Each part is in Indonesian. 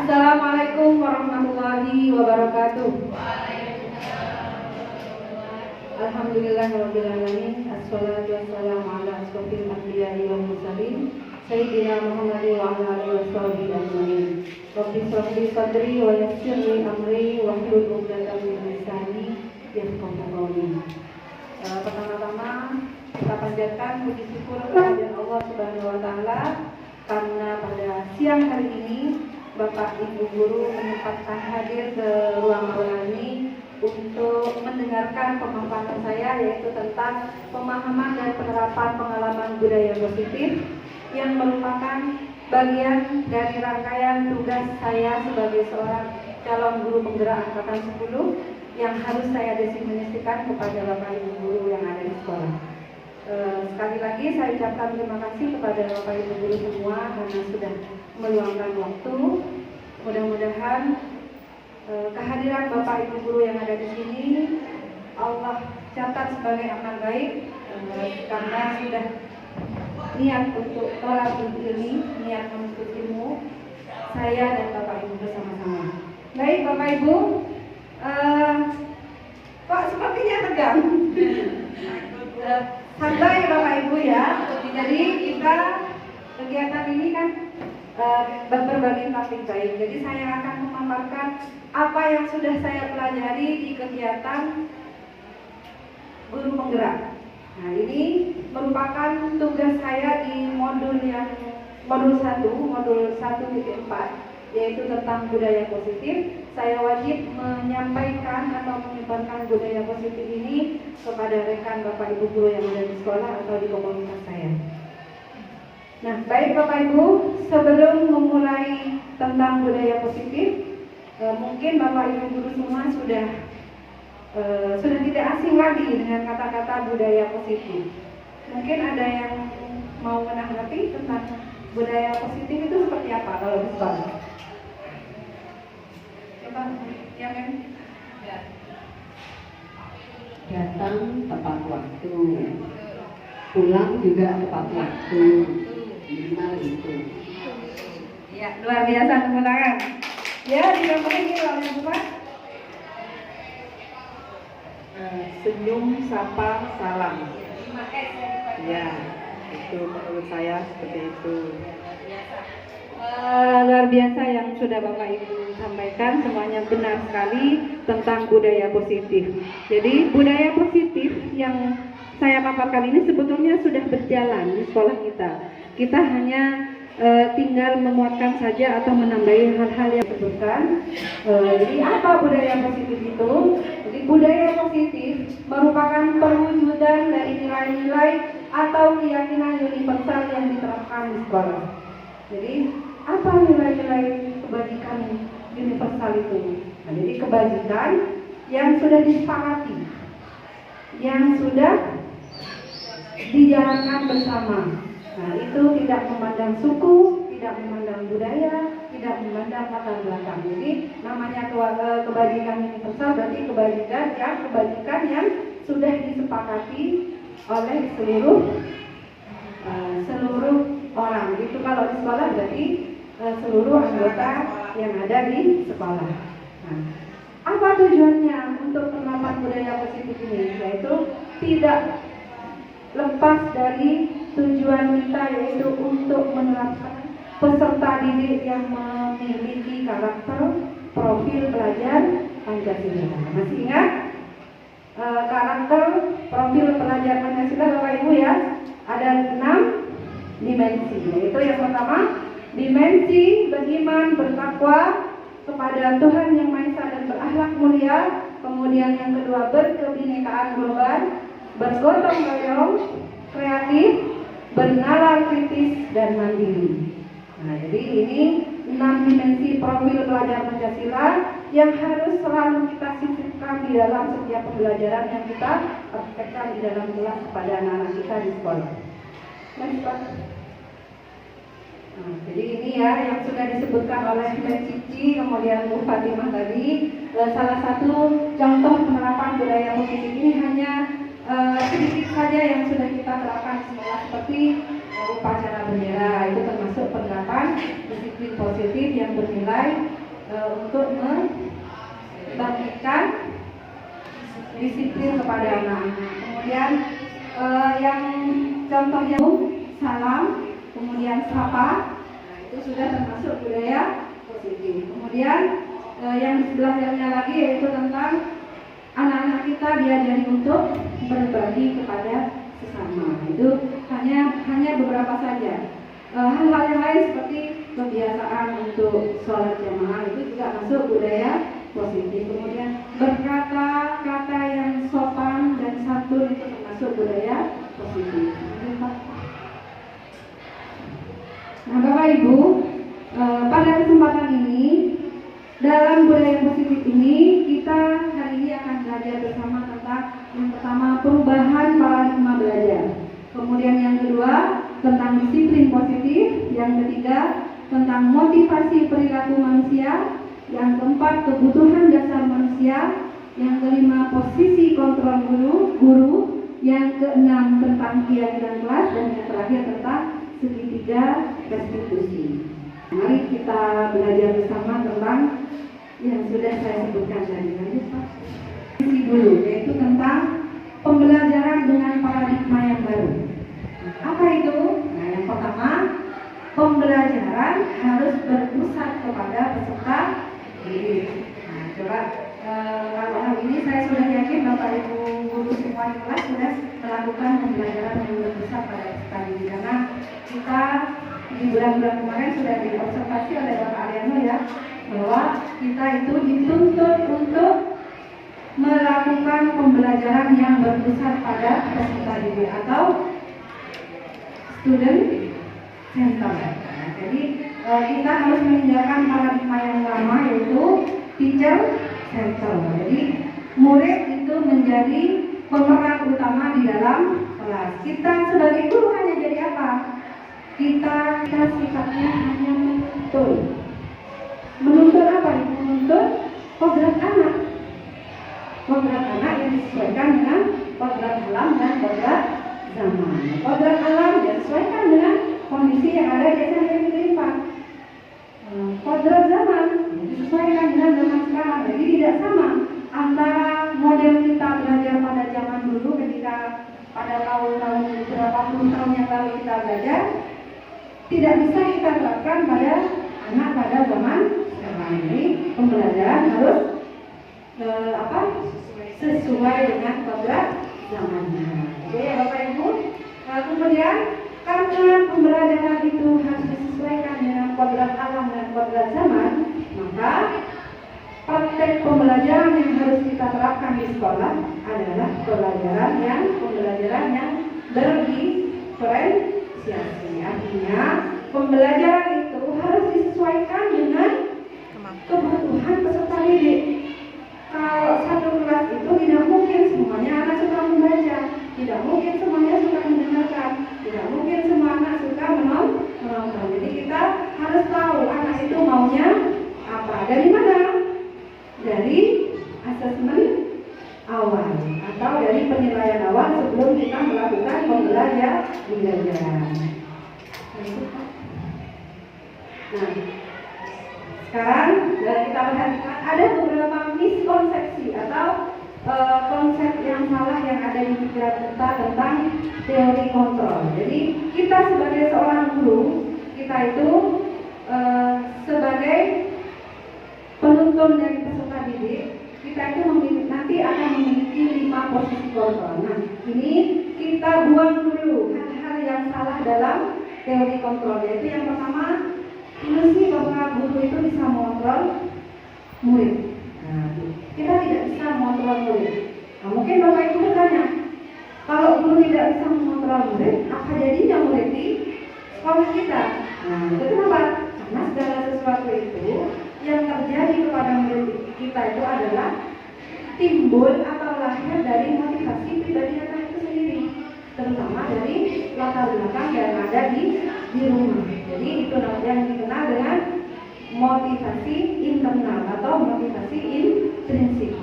Assalamualaikum warahmatullahi wabarakatuh. Alhamdulillahirabbil alamin. Assalatu wassalamu ala asyrofil anbiya'i wal mursalin sayyidina Muhammadin wa ala alihi washabihi ajmain. Rabbi shrah li sadri wa yassir li amri wahlul 'uqdatam min lisani yafqahu qawli. Pertama-tama kita panjatkan puji syukur kepada Allah Subhanahu wa taala karena pada siang hari ini Bapak Ibu guru menyempatkan hadir ke ruang aula ini untuk mendengarkan pemaparan saya, yaitu tentang pemahaman dan penerapan pengalaman budaya positif yang merupakan bagian dari rangkaian tugas saya sebagai seorang calon guru penggerak angkatan 10 yang harus saya definisikan kepada Bapak Ibu guru yang ada di sekolah. Sekali lagi saya ucapkan terima kasih kepada Bapak Ibu guru semua karena sudah meluangkan waktu. Mudah-mudahan kehadiran Bapak Ibu guru yang ada di sini Allah catat sebagai amal baik, karena sudah niat untuk tolak ilmi, niat menuntut ilmu saya dan Bapak Ibu bersama-sama. Baik Bapak Ibu, kok sepertinya tegang? Santai Bapak Ibu ya. Jadi kita kegiatan ini kan berbagi topik baik. Jadi saya akan memaparkan apa yang sudah saya pelajari di kegiatan guru penggerak. Nah, ini merupakan tugas saya di modul 1.4, yaitu tentang budaya positif. Saya wajib menyampaikan atau menyebarkan budaya positif ini kepada rekan Bapak Ibu guru yang ada di sekolah atau di komunitas saya. Nah, baik Bapak Ibu, sebelum memulai tentang budaya positif, mungkin Bapak Ibu guru semua sudah tidak asing lagi dengan kata-kata budaya positif. Mungkin ada yang mau menanggapi tentang budaya positif itu seperti apa kalau di sekolah? Coba yang lain. Datang tepat waktu, pulang juga tepat waktu, minimal itu. Ya, luar biasa, tepuk tangan. Ya, dikontrol oleh Bapak. Senyum, sapa, salam. Ya, itu menurut saya seperti itu. Luar biasa yang sudah Bapak Ibu sampaikan, semuanya benar sekali tentang budaya positif. Jadi budaya positif yang saya paparkan ini sebetulnya sudah berjalan di sekolah kita. Kita hanya tinggal memuatkan saja atau menambahi hal-hal yang disebutkan. Jadi apa budaya positif itu? Jadi budaya positif merupakan perwujudan dari nilai-nilai atau keyakinan universal yang diterapkan di sekolah. Jadi apa nilai-nilai kebajikan universal itu? Nah, jadi kebajikan yang sudah disepakati, yang sudah dijalankan bersama. Nah, itu tidak memandang suku, tidak memandang budaya, tidak memandang latar belakang. Jadi namanya kebajikan universal berarti kebajikan yang sudah disepakati oleh seluruh orang. Itu kalau di sekolah berarti seluruh anggota yang ada di sekolah. Nah, apa tujuannya untuk penerapan budaya positif ini? Yaitu tidak lepas dari tujuan kita, yaitu untuk menerapkan peserta didik yang memiliki karakter profil pelajar Pancasila. Masih ingat karakter profil pelajar Pancasila Bapak Ibu ya? Ada 6 dimensi. Yaitu yang pertama, dimensi beriman, bertakwa kepada Tuhan Yang Maha Esa dan berakhlak mulia. Kemudian yang kedua, berkebinekaan global, bergotong royong, kreatif, bernalar kritis, dan mandiri. Nah, jadi ini 6 dimensi profil pelajar Pancasila yang harus selalu kita sisipkan di dalam setiap pembelajaran yang kita praktekkan di dalam kelas kepada anak-anak kita di sekolah. Nah, jadi ini ya yang sudah disebutkan oleh Mbak Cici, kemudian Bu Fatimah tadi. Salah satu contoh penerapan budaya positif ini hanya sedikit saja yang sudah kita terapkan di sekolah, seperti upacara bendera, itu termasuk penerapan disiplin positif yang bernilai untuk membangkitkan disiplin kepada anak-anak. Kemudian yang contohnya salam, kemudian sapa, itu sudah termasuk budaya positif. Kemudian yang di sebelahnya lagi yaitu tentang anak-anak kita diajari untuk berbagi kepada sesama. Itu hanya beberapa saja. Hal-hal yang lain seperti kebiasaan untuk sholat jamaah itu juga masuk budaya positif. Kemudian berkata-kata yang sopan dan santun itu termasuk budaya positif. Nah, Bapak Ibu, pada kesempatan ini dalam budaya positif ini kita hari ini akan belajar bersama tentang yang pertama perubahan paradigma belajar. Kemudian yang kedua tentang disiplin positif, yang ketiga tentang motivasi perilaku manusia, yang keempat kebutuhan dasar manusia, yang kelima posisi kontrol guru, yang keenam tentang keyakinan kelas, dan yang terakhir tentang segitiga restitusi. Mari kita belajar bersama tentang yang sudah saya sebutkan tadi. Lanjut Pak. Dulu, yaitu tentang pembelajaran dengan paradigma yang baru. Apa itu? Nah, yang pertama, pembelajaran harus berpusat kepada peserta didik. Nah, coba kalau hal ini saya sudah yakin Bapak Ibu guru semua di kelas sudah melakukan pembelajaran yang berpusat pada peserta didik, karena kita di bulan-bulan kemarin sudah diobservasi oleh Bapak Ariano ya, bahwa kita itu dituntut untuk melakukan pembelajaran yang berpusat pada peserta didik atau student center. Nah, jadi kita harus meninggalkan paradigma yang lama yaitu teacher center. Jadi murid itu menjadi pemeran utama di dalam kelas. Kita sebagai guru hanya jadi apa? Kita sifatnya hanya menuntun. Menuntun apa? Menuntun kodrat anak. Kodrat anak yang disesuaikan dengan kodrat alam dan kodrat zaman. Kodrat alam disesuaikan dengan kondisi yang ada di SMP Negeri 4. Kodrat zaman disesuaikan dengan zaman sekarang. Jadi tidak sama antara model kita belajar pada zaman dulu ketika pada tahun-tahun beberapa puluh tahun yang lalu kita belajar, tidak bisa kita terapkan pada anak pada zaman sekarang. Jadi pembelajaran harus sesuai dengan kodrat zamannya. Oke ya Bapak Ibu. Kemudian karena pembelajaran itu harus disesuaikan dengan kodrat alam dan kodrat zaman, maka praktek pembelajaran yang harus kita terapkan di sekolah adalah pembelajaran yang berdiferensiasi. Artinya pembelajaran itu harus disesuaikan dengan kebutuhan peserta didik. Kalau satu kelas itu tidak mungkin semuanya anak suka membaca, tidak mungkin semuanya suka mendengarkan, tidak mungkin semua anak suka menonton. Jadi kita harus tahu anak itu maunya apa. Dari mana? Dari asesmen awal atau dari penilaian awal sebelum kita melakukan pembelajaran. Nah, sekarang kita perhatikan ada beberapa miskonsepsi atau konsep yang salah yang ada di pikiran kita tentang teori kontrol. Jadi kita sebagai seorang guru, kita itu sebagai penuntun dari peserta didik, kita itu nanti akan memiliki 5 posisi kontrol. Nah, ini kita buang dulu hal-hal yang salah dalam teori kontrol, yaitu yang pertama, ilusi bahwa guru itu bisa mengontrol murid. Nah, kita tidak bisa mengontrol murid. Nah, mungkin Bapak Ibu bertanya, kalau guru tidak bisa mengontrol murid, apa jadinya murid di sekolah kita? Nah, itu kenapa? Karena segala sesuatu itu yang terjadi kepada murid kita itu adalah timbul atau lahir dari motivasi pribadi anak itu sendiri, terutama dari latar belakang yang ada di rumah. Jadi itu yang dikenal dengan motivasi internal atau motivasi intrinsik.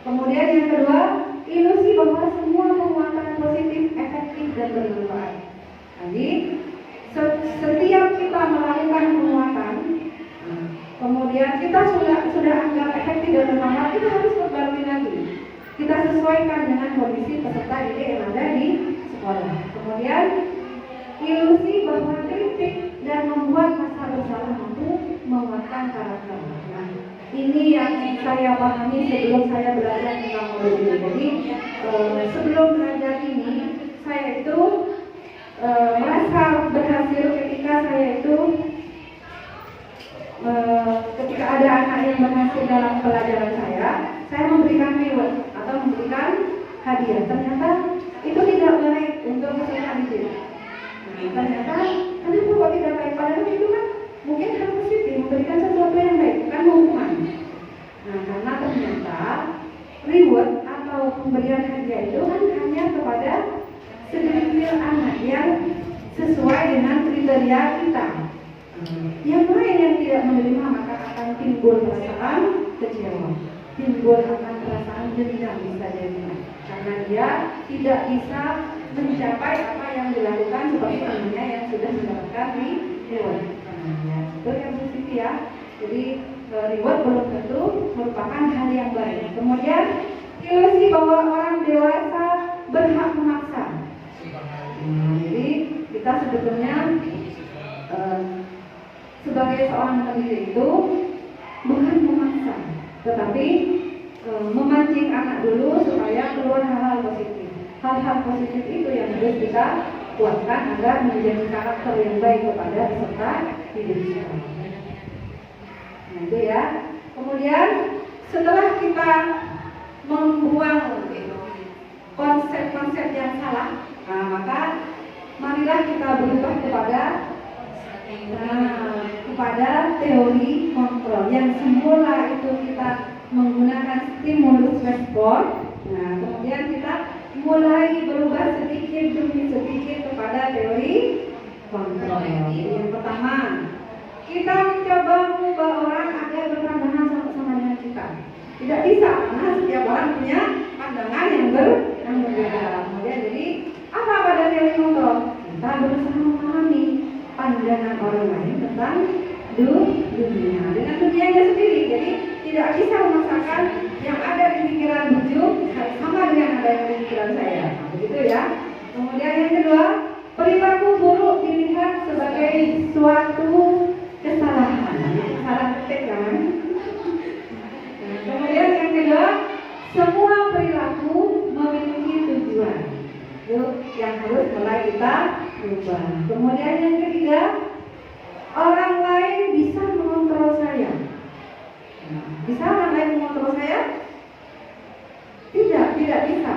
Kemudian yang kedua, ilusi bahwa semua penguatan positif efektif dan bermanfaat. Jadi kita harus perbarui lagi. Kita sesuaikan dengan kondisi peserta didik yang ada di sekolah. Kemudian ilusi bahwa kritik dan membuat rasa bersalah mampu menguatkan karakter. Nah, ini yang saya pahami sebelum saya belajar tentang modul ini. Jadi sebelum belajar ini, saya itu merasa berhasil ketika saya itu ketika ada anak yang berhasil dalam pelajaran saya memberikan reward atau memberikan hadiah. Ternyata itu tidak baik untuk peserta didik. Ternyata kenapa kok tidak baik? Padahal itu kan mungkin hal positif, memberikan sesuatu yang baik, bukan hukuman. Nah, karena ternyata reward atau pemberian hadiah itu kan hanya kepada segelintir anak yang sesuai dengan kriteria kita. Yang lain yang tidak menerima maka akan timbul perasaan kecewa, timbul akan perasaan dendam bisa jadi, karena dia tidak bisa mencapai apa yang dilakukan seperti temannya yang sudah mendapatkan reward. Ya, itu yang positif ya. Jadi reward belum tentu merupakan hal yang baik. Kemudian ilusi bahwa orang dewasa berhak memaksa. Jadi kita sebetulnya sebagai seorang pendidik itu bukan memaksa, tetapi memancing anak dulu supaya keluar hal-hal positif. Hal-hal positif itu yang harus kita kuatkan agar menjadi karakter yang baik kepada peserta didik kita. Nah itu ya. Kemudian setelah kita membuang konsep-konsep yang salah, nah, maka marilah kita berubah kepada teori kontrol yang semula itu kita menggunakan stimulus respon. Nah, kemudian kita mulai berubah sedikit demi sedikit kepada teori kontrol. Jadi yang pertama, kita mencoba mengubah orang agar berpandangan sama-sama dengan kita. Tidak bisa, karena setiap orang punya pandangan yang berbeda. Kemudian jadi apa pada teori kontrol? Kita berusaha memahami pandangan orang lain tentang dunia dengan dunianya sendiri. Jadi tidak bisa memaksakan yang ada di pikiran Buju sama dengan ada yang di pikiran saya. Begitu ya. Kemudian yang kedua, perilaku buruk dilihat sebagai suatu kesalahan. Salah ketik kan? Kemudian yang kedua, semua perilaku memiliki tujuan. Itu yang harus mulai kita ubah. Kemudian yang ketiga, orang lain bisa mengontrol saya. Bisa orang lain mengontrol saya? Tidak bisa.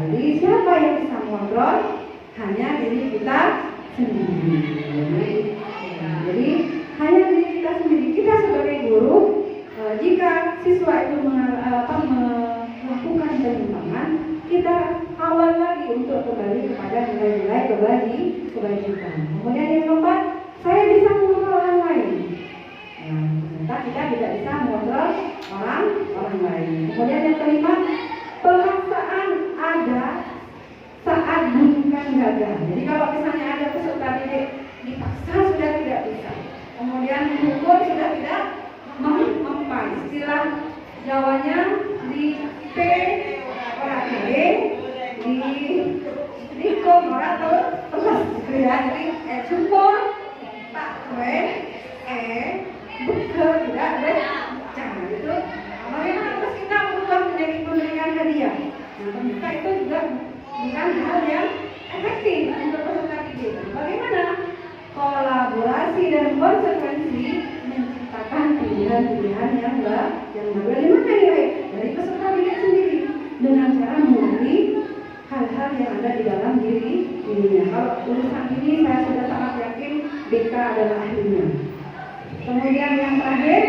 Jadi siapa yang bisa mengontrol? Hanya diri kita sendiri. Jadi hanya diri kita sendiri. Kita sebagai guru, jika siswa itu melakukan penyimpangan, kita awal lagi untuk kembali kepada nilai-nilai kebajikan. Kemudian yang keempat, saya bisa mengontrol orang lain. Ternyata kita tidak bisa mengontrol orang lain. Kemudian yang kelima, pemaksaan ada saat bukan gagal. Jadi kalau misalnya ada peserta didik dipaksa sudah tidak bisa. Kemudian dihukum sudah tidak mempan. Istilah Jawanya di P orang di komora atau terus ya. Jadi syukur tak bukan tidak jangan itu. Bagaimana terus kita berubah menjadi memberikan hadiah? Nah, ternyata itu juga bukan hal yang efektif untuk peserta didik. Bagaimana kolaborasi dan konsekuensi menciptakan pilihan-pilihan yang baru? Dari mana ya? Dari peserta didik sendiri dengan cara mengerti hal-hal yang ada di dalam dirinya. Kalau urusan ini saya sudah sangat yakin BK adalah ahlinya. Kemudian yang terakhir,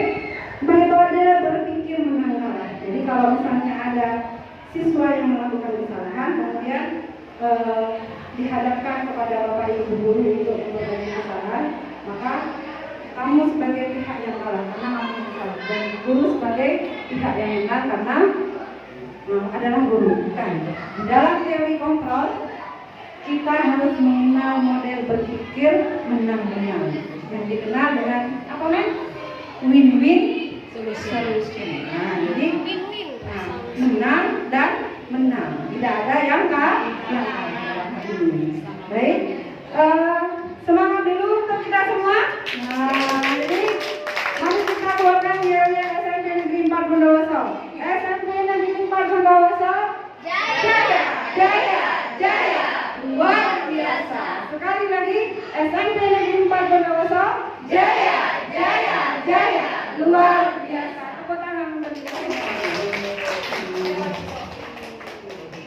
metode berpikir menang kalah. Jadi kalau misalnya ada siswa yang melakukan kesalahan, kemudian dihadapkan kepada Bapak Ibu guru untuk memperbaiki kesalahan, maka kamu sebagai pihak yang kalah karena kamu yang salah, dan guru sebagai pihak yang benar karena adalah guru. Bukan. Di dalam teori kontrol, kita harus mengenal model berpikir menang-menang yang dikenal dengan apa men? Win-win solution. Nah, jadi menang dan menang. Tidak ada yang kalah. Baik. Semangat dulu untuk kita semua. Nah, jadi mari kita keluarkan yel-yel SMP Negeri 4 Bondowoso. SMP Negeri 4 Bondowoso. Jaya, jaya, jaya. Luar biasa. Sekali lagi, SMP Negeri 4 Bondowoso. Jaya, jaya, jaya. Luar biasa. Tepuk tangan untuk kita.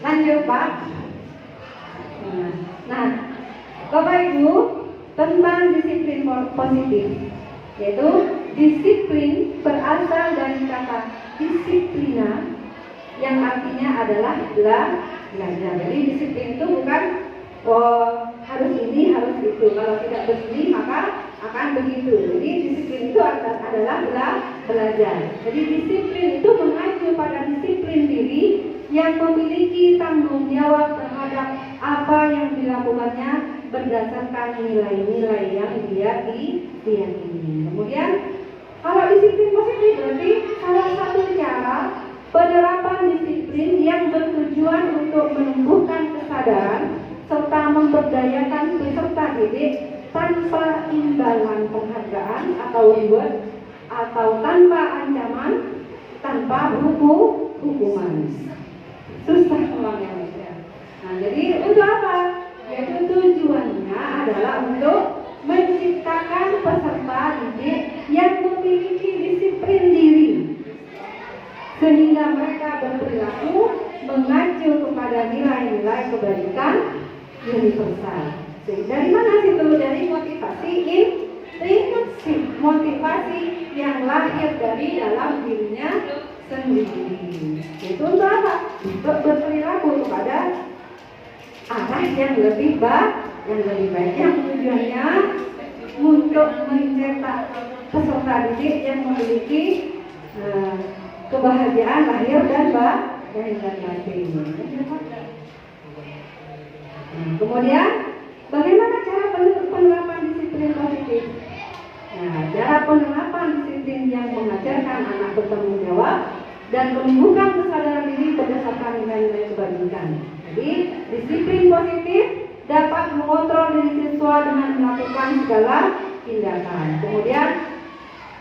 Lanjut, Pak. Nah, Bapak Ibu, tentang disiplin positif, yaitu disiplin berasal dari kata disiplina yang artinya adalah belajar. Jadi disiplin itu bukan harus ini, harus itu. Kalau tidak begini maka akan begitu. Jadi disiplin itu adalah belajar. Jadi disiplin itu mengacu pada disiplin diri yang memiliki tanggung jawab terhadap apa yang dilakukannya berdasarkan nilai-nilai yang dia diyakini. Kemudian kalau disiplin positif berarti salah satu cara penerapan disiplin yang bertujuan untuk menumbuhkan kesadaran serta memberdayakan peserta didik tanpa imbalan penghargaan atau reward atau tanpa ancaman, tanpa hukuman. Susah ngomongnya. Nah, jadi untuk apa? Yaitu tujuannya adalah untuk menciptakan peserta didik yang memiliki disiplin diri, sehingga mereka berperilaku mengacu kepada nilai-nilai kebaikan universal. Dari mana situ? Dari motivasi intrinsik, motivasi yang lahir dari dalam dirinya sendiri. Itu untuk apa? Untuk berperilaku kepada arah yang lebih baik, yang tujuannya untuk mencetak peserta didik yang memiliki kebahagiaan lahir dan batin. Kemudian bagaimana cara penerapan disiplin positif? Nah, cara penerapan disiplin yang mengajarkan anak bertanggung jawab dan menumbuhkan kesadaran diri berdasarkan nilai-nilai kebaikan. Jadi, disiplin positif dapat mengontrol diri siswa dengan melakukan segala tindakan. Kemudian,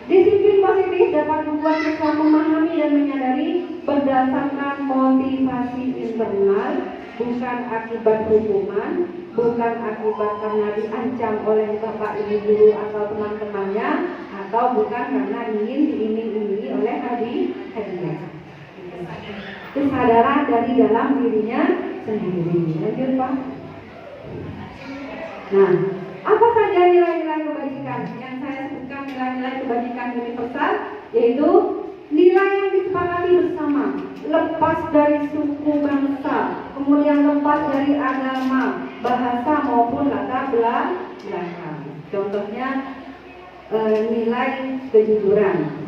disiplin positif dapat membuat siswa memahami dan menyadari berdasarkan motivasi internal, bukan akibat hukuman, bukan akibat karena diancam oleh bapak ibu guru atau teman-temannya, atau bukan karena ingin diiming-imingi oleh hadiah. Kesadaran dari dalam dirinya sendiri. Lanjut, Pak. Nah, apa saja nilai-nilai kebajikan yang saya sebutkan? Nilai-nilai kebajikan universal, yaitu nilai yang disepakati bersama, lepas dari suku bangsa, kemudian lepas dari agama, bahasa maupun latar belakang. Contohnya nilai kejujuran.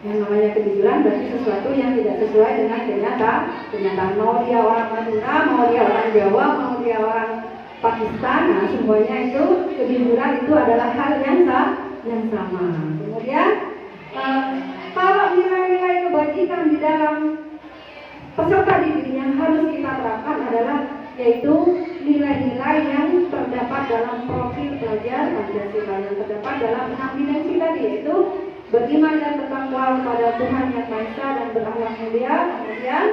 Yang namanya kejujuran berarti sesuatu yang tidak sesuai dengan kenyataan. Mau dia orang Madura, mau dia orang Jawa, mau dia orang Pakistan, nah semuanya itu kejujuran itu adalah hal yang sama. Kemudian kalau nilai-nilai kebajikan di dalam peserta didik yang harus kita terapkan adalah yaitu nilai-nilai yang terdapat dalam profil pelajar Pancasila, yang terdapat dalam 6 dimensi tadi, yaitu beriman dan bertakwa kepada Tuhan Yang Maha Esa dan berakhlak mulia, kemudian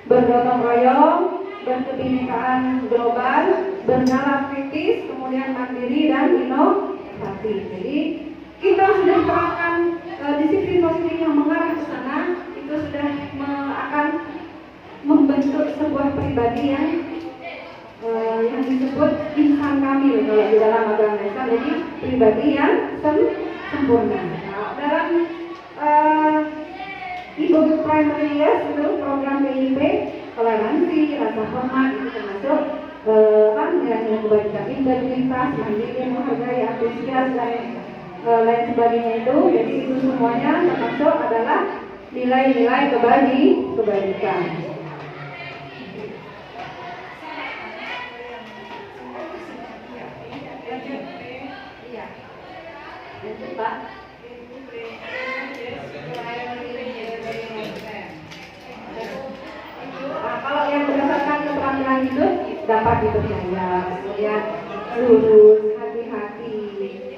bergotong royong, berkebinekaan global, bernalar kritis, kemudian mandiri dan inovatif. Jadi kita sudah terapkan disiplin positif yang mengarah ke sana, itu sudah akan membentuk sebuah pribadi yang disebut insan kamil kalau di dalam agama Islam, jadi pribadi yang sempurna. Nah, dalam Ibu Primary Years itu program PIP, toleransi, rasa hormat itu termasuk nilai-nilai kebajikan, integritas, mandiri, menghargai, antusias dan lain sebagainya itu. Jadi itu semuanya termasuk adalah nilai-nilai kebajikan. Pak. dipercaya, kemudian lurus, hati-hati,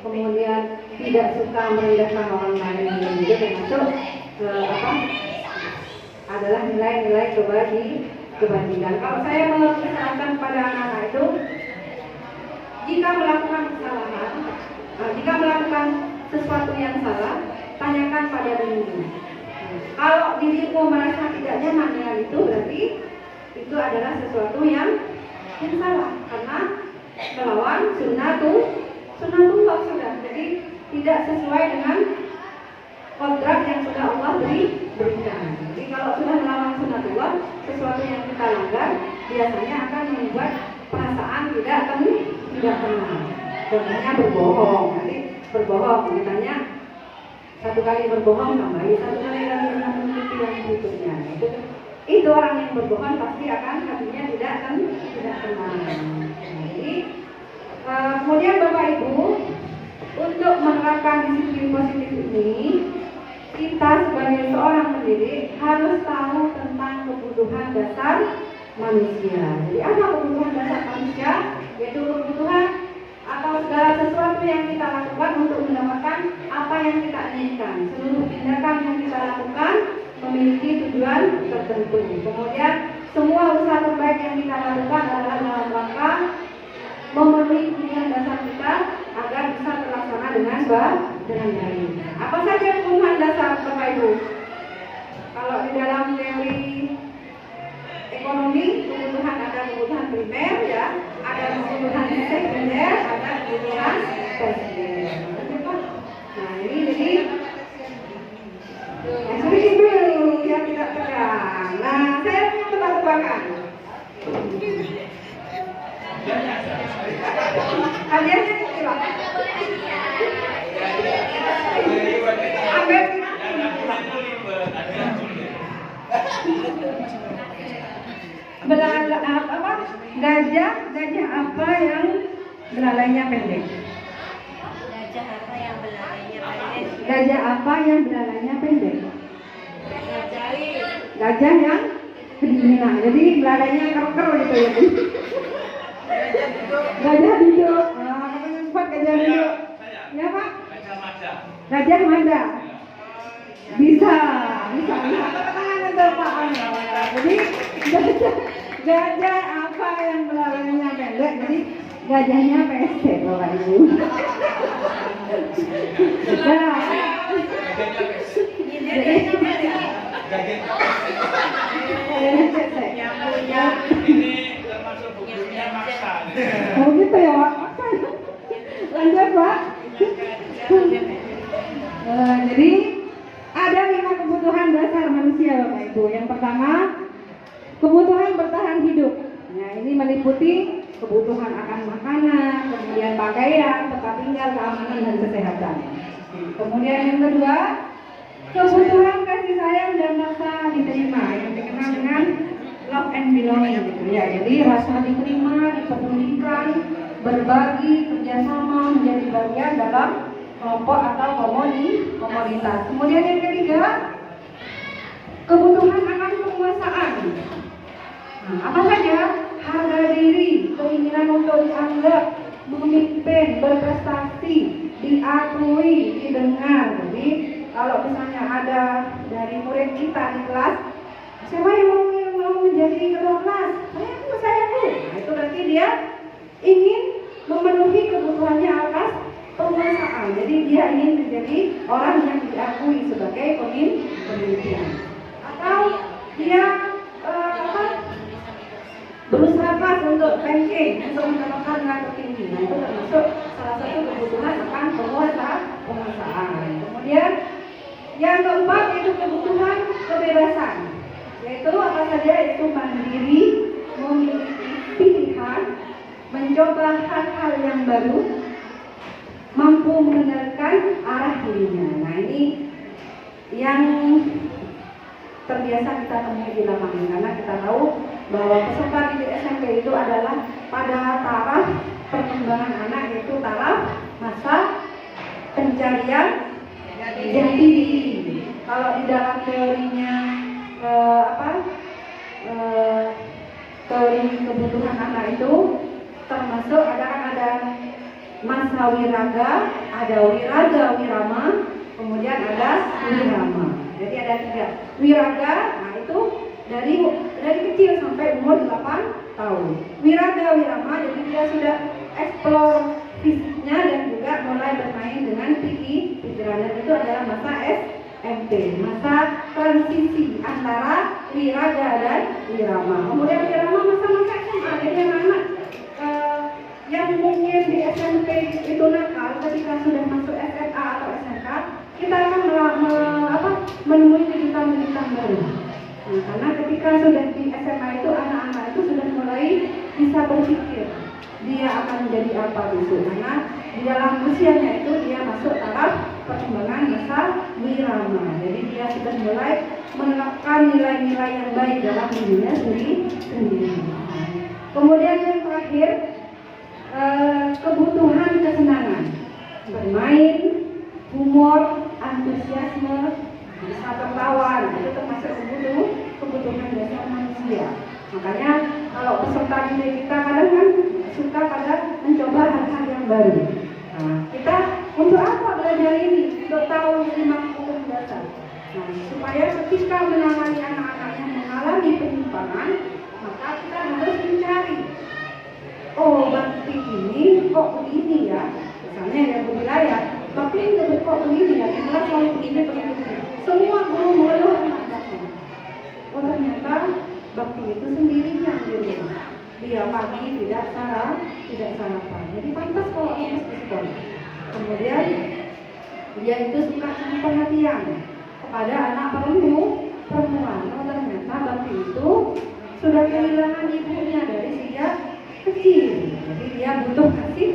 kemudian tidak suka merendahkan orang lain. Itu termasuk adalah nilai-nilai kebajikan. Kalau saya menyarankan pada anak-anak itu, jika melakukan kesalahan, jika melakukan sesuatu yang salah, tanyakan pada dirimu. Kalau dirimu merasa tidak nyaman dengan itu, berarti itu adalah sesuatu yang salah, karena melawan sunnatullah sudah. Jadi tidak sesuai dengan kodrat yang sudah Allah berikan. Jadi kalau sudah melawan sunnatullah, sesuatu yang kita langgar biasanya akan membuat perasaan tidak tenang. Contohnya berbohong. Nanti berbohong, misalnya satu kali berbohong kembali, satu kali lagi menutupi yang berikutnya. Itu orang yang berbohong pasti akan hatinya tidak tenang. Jadi kemudian Bapak Ibu, untuk menerapkan disiplin positif ini, kita sebagai seorang pendidik harus tahu tentang kebutuhan dasar manusia. Jadi apa kebutuhan dasar manusia? Yaitu kebutuhan atau segala sesuatu yang kita lakukan untuk mendapatkan apa yang kita inginkan. Seluruh tindakan yang kita lakukan memiliki tujuan tertentu. Kemudian semua usaha terbaik yang kita lakukan adalah dalam rangka memenuhi kebutuhan dasar kita agar bisa terlaksana dengan baik. Apa saja kebutuhan dasar Bapak Ibu? Kalau di dalam teori ekonomi, kebutuhan ada kebutuhan primer, ya, ada kebutuhan sekunder, ada kebutuhan tersier. Nah ini jadi yang tidak tegang. Nah saya punya tebak-tebakan. Hadiahnya kecil. Gajah apa yang belalainya pendek? Gajah apa yang belalainya pendek? Gajah yang kedinginan. Jadi belalainya keker gitu ya. Gajah duduk. Cepat gajah duduk. Ya Pak? Gajah Mada. Bisa. Tangan itu Pak. Jadi gajah apa yang belalainya pendek? Jadi gajahnya pesek Bapak Ibu. Nah, jadi ini termasuk bukunya maksa. Oh gitu ya Pak. Lanjut Pak. Jadi ada 5 kebutuhan dasar manusia Bapak Ibu. Yang pertama, kebutuhan bertahan hidup. Nah ini meliputi kebutuhan akan makanan, kemudian pakaian, tempat tinggal, keamanan dan kesehatan. Kemudian yang kedua, kebutuhan kasih sayang dan rasa diterima yang dikenal dengan love and belonging gitu ya. Jadi rasa diterima, dipedulikan, berbagi, kerjasama, menjadi bagian dalam kelompok atau komunitas. Kemudian yang ketiga, kebutuhan akan penguasaan. Nah, apa saja? Harga diri, keinginan untuk dianggap, memimpin, berprestasi, diakui, didengar. Jadi kalau misalnya ada dari murid kita di kelas, siapa yang mau menjadi ketua kelas? Saya. Nah, itu berarti dia ingin memenuhi kebutuhannya atas penguasaan. Jadi dia ingin menjadi orang yang diakui sebagai pemimpin. Atau dia berusaha keras untuk ranking, untuk mendapatkan nilai tertinggi. Nah, itu termasuk salah satu kebutuhan akan penguasaan. Kemudian yang keempat yaitu kebutuhan kebebasan. Yaitu apa saja? Itu mandiri, memiliki pilihan, mencoba hal-hal yang baru, mampu mengendalikan arah dirinya. Nah ini yang terbiasa kita temui di lapangan, karena kita tahu bahwa peserta didik SMP itu adalah pada taraf perkembangan anak, yaitu taraf masa pencarian jati diri. Kalau di dalam teorinya teori memenuhi kebutuhan anak itu termasuk ada masa wiraga, ada wiraga wirama, kemudian ada wirama. Jadi ada 3. Wiraga, nah itu dari kecil sampai umur 8 tahun. Wiraga wirama, jadi dia sudah explore fisiknya dan juga mulai bermain dengan pikiran. Dan itu adalah masa SMP, masa transisi antara wiraga dan wirama. Kemudian wirama masa-masa SMA. Jadi anak-anak yang mungkin di SMP itu nakal, ketika sudah masuk SMA atau SMK, kita akan menemui kejutan-kejutan baru. Nah, karena ketika sudah di SMA itu anak-anak itu sudah mulai bisa berpikir dia akan menjadi apa besok. Karena di dalam usianya itu dia masuk taraf perkembangan masa wirama. Jadi dia sudah mulai menerapkan nilai-nilai yang baik dalam dirinya sendiri. Kemudian yang terakhir, kebutuhan kesenangan, bermain, humor, antusiasme, bisa tertawa, itu termasuk kebutuhan dasar manusia. Makanya kalau peserta didik kita kadang kan suka pada mencoba hal-hal yang baru. Nah, kita untuk apa belajar ini? Untuk tahu 5 kebutuhan dasar. Nah, supaya ketika menangani anak-anak yang mengalami penyimpangan, maka kita harus mencari, oh bakti ini kok begini ya. Misalnya yang berwilayah, bakti ini kok begini ya. Yang jelas selalu begini. Semua guru mengeluh tentang bakti. Oh ternyata bakti itu sendirian di rumah. Dia pagi tidak sarapan. Jadi pantas kalau harus di sekolah. Kemudian dia itu suka kasih perhatian kepada anak perempuan. Oh ternyata bakti itu sudah kehilangan ibunya dari sejak kecil. Jadi dia butuh kasih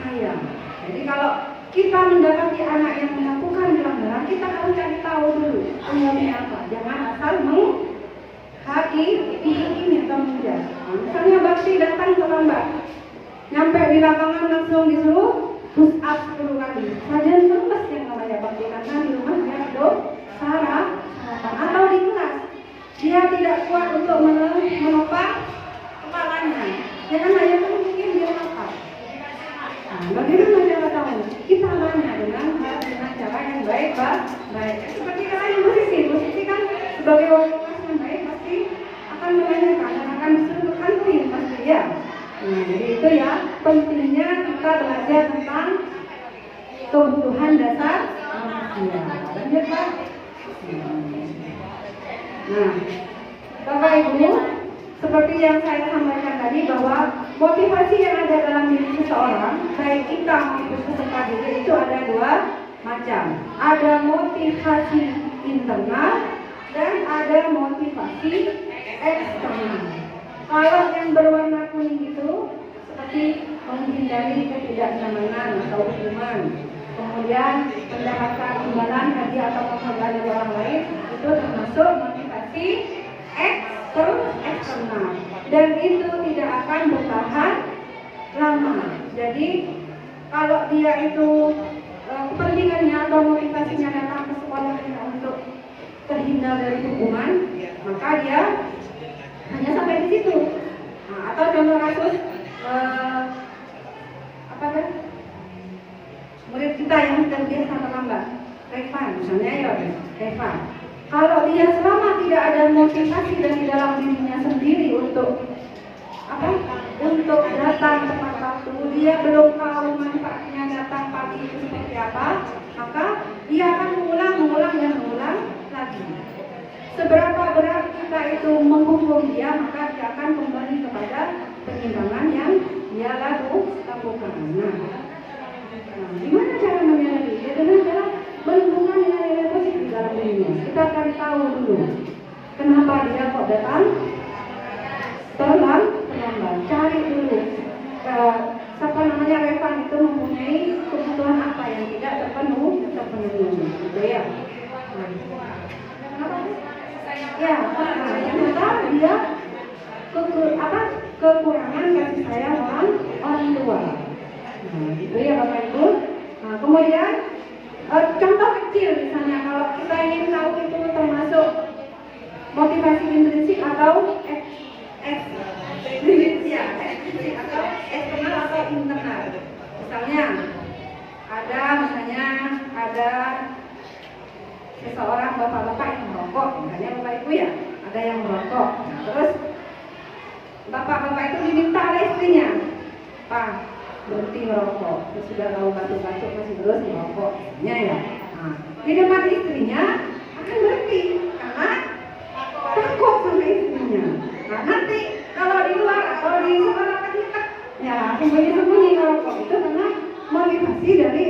sayang. Jadi kalau kita mendapati anak yang melakukan pelanggaran, kita harus cari tahu dulu penyebabnya apa. Jangan asal ini kemudian. Misalnya bakti datang terlambat, nyampe di lapangan langsung disuruh push up 10 kali. Saja lemes yang namanya bakti, karena di rumah dia hidup sarapan atau di kelas dia tidak kuat untuk menopang kepalanya. Ya kan ayah kan mungkin dia lapar. Nah, bagaimana cara tahu? Kita tanya dengan cara yang baik. Seperti kalian musisi kan sebagai orang yang baik pasti akan menanyakan dan akan disuruh kantin pasti ya. Nah, jadi itu ya pentingnya kita belajar tentang kebutuhan dasar manusia. Lanjut Pak. Nah, Bapak Ibu, seperti yang saya sampaikan tadi bahwa motivasi yang ada dalam diri seseorang, baik kita maupun peserta didik itu ada 2 macam. Ada motivasi internal dan ada motivasi eksternal. Kalau yang berwarna kuning itu seperti menghindari ketidaknyamanan atau hukuman, kemudian mendapatkan imbalan hadiah atau penghargaan dari orang lain, itu termasuk motivasi eksternal, dan itu tidak akan bertahan lama. Jadi kalau dia itu kepentingannya atau motivasinya datang ke sekolah untuk terhindar dari hukuman, maka dia hanya sampai di situ. Nah, atau contoh kasus murid kita yang terbiasa terlambat, Revan misalnya ya, Revan. Kalau dia selama tidak ada motivasi dari dalam dirinya sendiri untuk datang tepat waktu, dia belum tahu manfaatnya datang pagi itu seperti apa, maka dia akan mengulang lagi. Seberapa berat kita itu menghukum dia, maka dia akan kembali kepada penyimpangan yang dia lakukan. Nah, gimana cara menyadari? Ya dengan cara menumbuhkan nilai-nilai positif dalam dirinya. Kita akan tahu dulu kenapa dia kok datang terlambat. Cari dulu Revan itu mempunyai kebutuhan apa yang tidak terpenuhi, gitu ya. Ya, ternyata dia kekurangan kasih sayang orang tua. Nah, itu ya Bapak Ibu. Nah, kemudian contoh kecil misalnya kalau kita ingin tahu itu termasuk motivasi intrinsik atau Ya, atau eksternal atau internal. Misalnya ada seseorang bapak-bapak yang merokok, misalnya bapak ibu ya, ada yang merokok. Nah, terus bapak-bapak itu diminta oleh istrinya, Pak, berhenti merokok. Terus sudah tahu batuk-batuk masih terus merokok, ya. Nah, di depan istrinya akan berhenti karena takut sama istrinya. Nah, nanti kalau di luar atau di sekolah kita, ya sembunyi-sembunyi merokok itu karena motivasi dari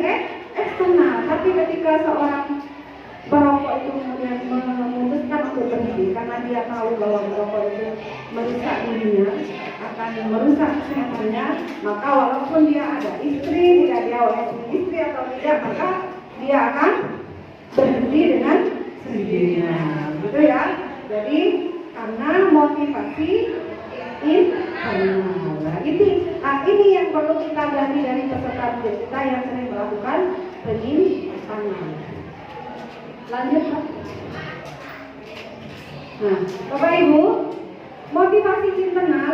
eksternal. Tapi ketika seorang perokok itu kemudian memutuskan untuk berhenti karena dia tahu bahwa merokok itu merusak dirinya, akan merusak kesehatannya, maka walaupun dia ada istri, tidak dia oleh istri atau tidak, maka dia akan berhenti dengan sendirinya, gitu ya. Jadi karena motivasi internal. Nah, ini yang perlu kita gali dari peserta didik kita yang sering melakukan penyimpangan. Lanjut, Pak. Nah, Bapak Ibu, motivasi internal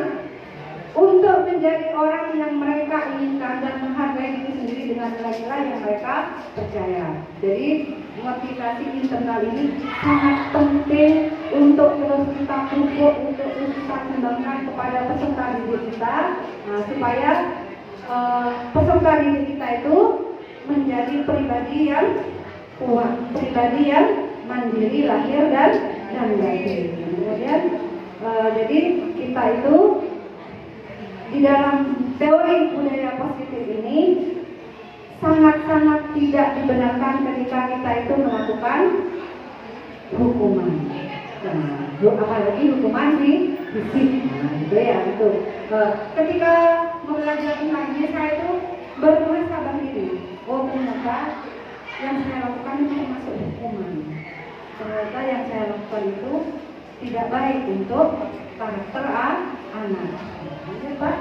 untuk menjadi orang yang mereka inginkan dan menghargai diri sendiri dengan nilai-nilai yang mereka percaya. Jadi motivasi internal ini sangat penting untuk terus kita pupuk, untuk terus kita kembangkan kepada peserta didik kita, supaya peserta didik kita itu menjadi pribadi yang kuat, pribadi yang mandiri lahir dan batin. Kemudian jadi kita itu di dalam teori budaya positif ini sangat-sangat tidak dibenarkan ketika kita itu melakukan hukuman. Nah, apalagi hukuman di fisik. Nah, gitu ya, itu. Ketika belajar lagi saya itu bermuhasabah diri. Oh, ternyata yang saya lakukan itu termasuk hukuman. Ternyata yang saya lakukan itu tidak baik untuk karakter anak. Ya, Pak.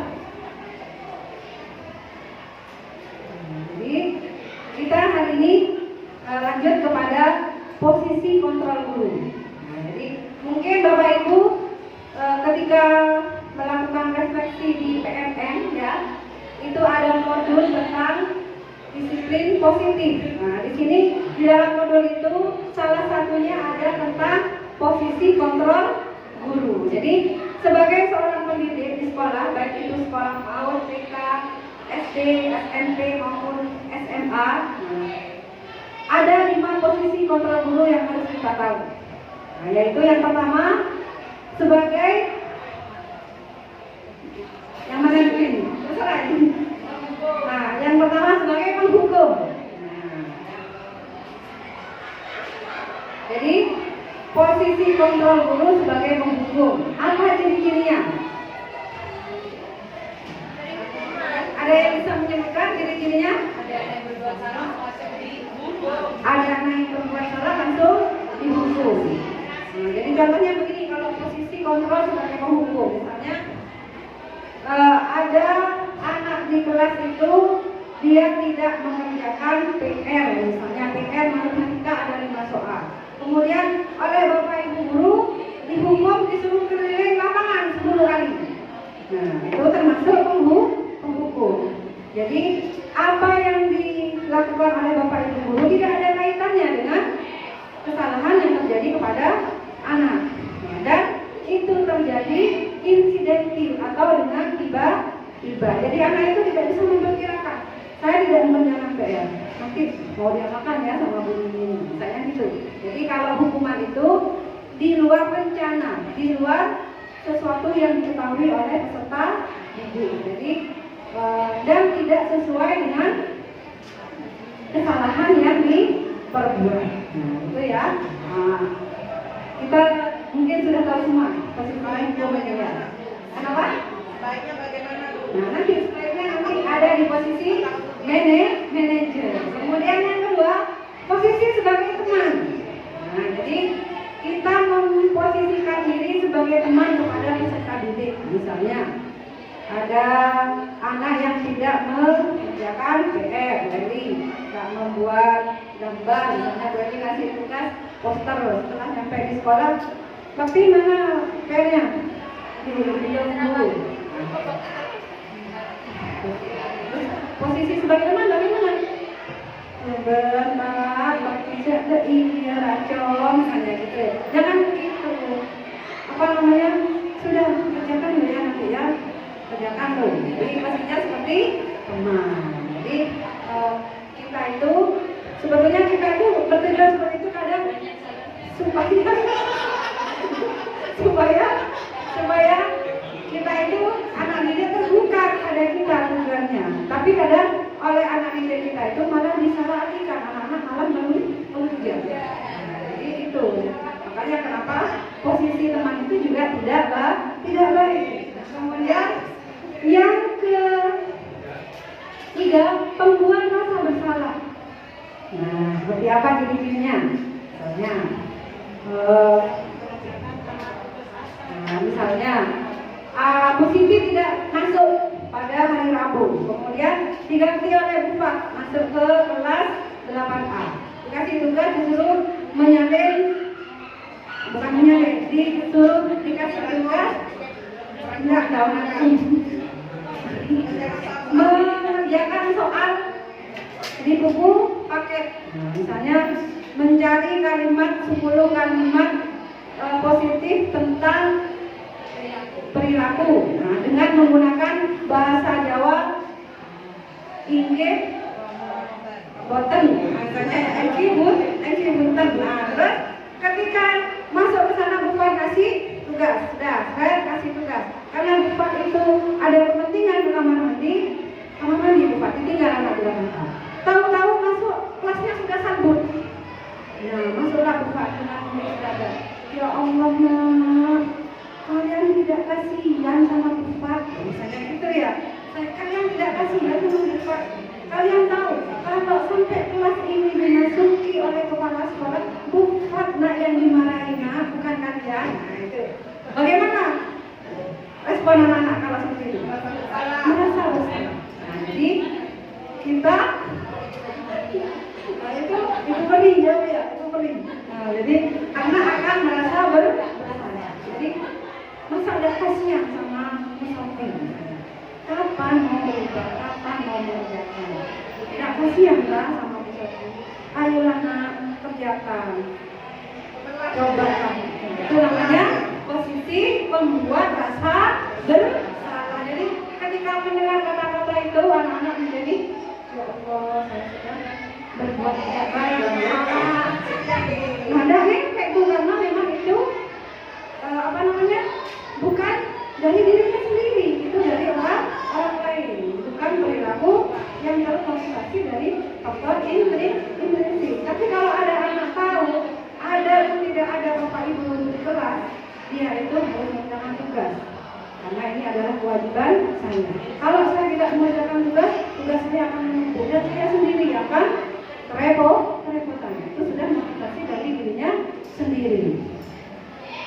Jadi kita hari ini lanjut kepada posisi kontrol guru. Nah, jadi mungkin Bapak Ibu ketika melakukan refleksi di PMN ya, itu ada modul tentang disiplin positif. Nah, di sini di dalam modul itu salah satunya ada tentang posisi kontrol guru. Jadi sebagai seorang pendidik di sekolah, baik itu sekolah PAUD, TK, SD, SMP maupun SMA, ada 5 posisi kontrol guru yang harus kita tahu. Nah, yaitu yang pertama sebagai yang mana ini? Terserah ini. Nah, yang pertama sebagai penghukum. Jadi posisi kontrol guru sebagai penghukum. Apa ciri-cirinya? Ada yang bisa menyebutkan ciri-cirinya? Ada anak yang berbuat salah langsung dihukum. Nah, jadi contohnya begini, kalau posisi kontrol sebagai penghukum, misalnya ada anak di kelas itu dia tidak mengerjakan PR, misalnya PR matematika ada 5 soal. Kemudian oleh Bapak Ibu guru dihukum disuruh keliling lapangan 10 kali. Nah, itu termasuk penghukum. Jadi apa yang dilakukan oleh Bapak Ibu guru tidak ada kaitannya dengan kesalahan yang terjadi kepada anak. Nah, dan itu terjadi insidentil atau dengan tiba-tiba. Jadi anak itu tidak bisa memperkirakan. Saya tidak mengerjakan PR, nanti mau diapakan ya sama bu ini, misalnya gitu. Jadi kalau hukuman itu di luar rencana, di luar sesuatu yang diketahui oleh peserta didik. Jadi dan tidak sesuai dengan kesalahan yang diperbuat. Itu ya. Kita mungkin sudah tahu semua posisi hukumnya. Kenapa? Baiknya bagaimana? Nah, nanti slide-nya nanti ada di posisi manajer. Kemudian yang kedua, posisi sebagai teman. Nah, jadi kita memposisikan diri sebagai teman kepada peserta didik. Misalnya ada anak yang tidak mengerjakan PR, jadi tidak membuat gambar, misalnya berarti ngasih tugas poster setelah sampai di sekolah, tapi mana PR-nya? diam dulu. Posisi sebagai teman bagaimana? Benar, tidak ada ini racun misalnya gitu. Jangan begitu. Apa namanya? Sudah kerjakan ya nanti ya. Kerjakan loh. Jadi pastinya seperti teman. Jadi kita itu sebetulnya kita itu bertujuan seperti itu kadang supaya kita itu anak didik terbuka pada kita tujuannya. Tapi kadang oleh anak didik kita itu malah disalahartikan, anak-anak malah mengejar. Jadi itu makanya kenapa posisi teman itu juga tidak baik. Kemudian yang ketiga, pembuat rasa bersalah. Nah, seperti apa ciri-cirinya? Misalnya posisi tidak masuk pada hari Rabu, kemudian diganti oleh Bufat masuk ke kelas 8A. Dikasih tugas disuruh disuruh dikasih tugas mengerjakan soal di buku paket. Misalnya mencari kalimat 10 kalimat positif tentang perilaku. Nah, dengan menggunakan bahasa Jawa, Inggris, boten, bunten. Nah, terus ketika masuk ke sana Bufat kasih tugas, saya kasih tugas. Karena Bufat itu ada kepentingan di kamar mandi Bufat tinggal anak di kamar. Tahu-tahu masuk kelasnya sudah sambut. Nah, masuklah Bufat dengan dada. Ya Allah, Nak, kalian tidak kasihan sama Bufat. Misalnya gitu ya. Kalian tidak kasihan sama Bufat. Kalian tahu kalau sampai kelas ini dimasuki oleh kepala sekolah, Bufat nak yang dimarahin, bukan kalian. Nah, itu. Bagaimana respon anak-anak kalau seperti itu? Merasa bersalah. Nah, jadi kita itu pening jauh ya, itu pening. Nah, jadi anak akan merasa bersalah. Jadi masa ada kasihan sama musafir. Kapan mau berubah? Kapan mau mengerjakan? Tidak kasihan lah sama musafir. Ayolah nak, kerjakan. Coba kamu. Itu namanya posisi pembuat rasa bersalah. Jadi ketika mendengar kata-kata itu anak-anak menjadi ya Allah, saya sudah berbuat tidak baik. Nah, dari kayak itu karena memang itu bukan dari dirinya sendiri, itu dari orang lain, bukan perilaku yang terkonsentrasi dari faktor intrinsik. Tapi kalau ada anak tahu, ada atau tidak ada bapak ibu di kelas, dia itu harus mengerjakan tugas. Karena ini adalah kewajiban saya. Kalau saya tidak mengerjakan tugas saya akan menumpuk dan saya sendiri akan kerepotan. Itu sudah motivasi dari dirinya sendiri.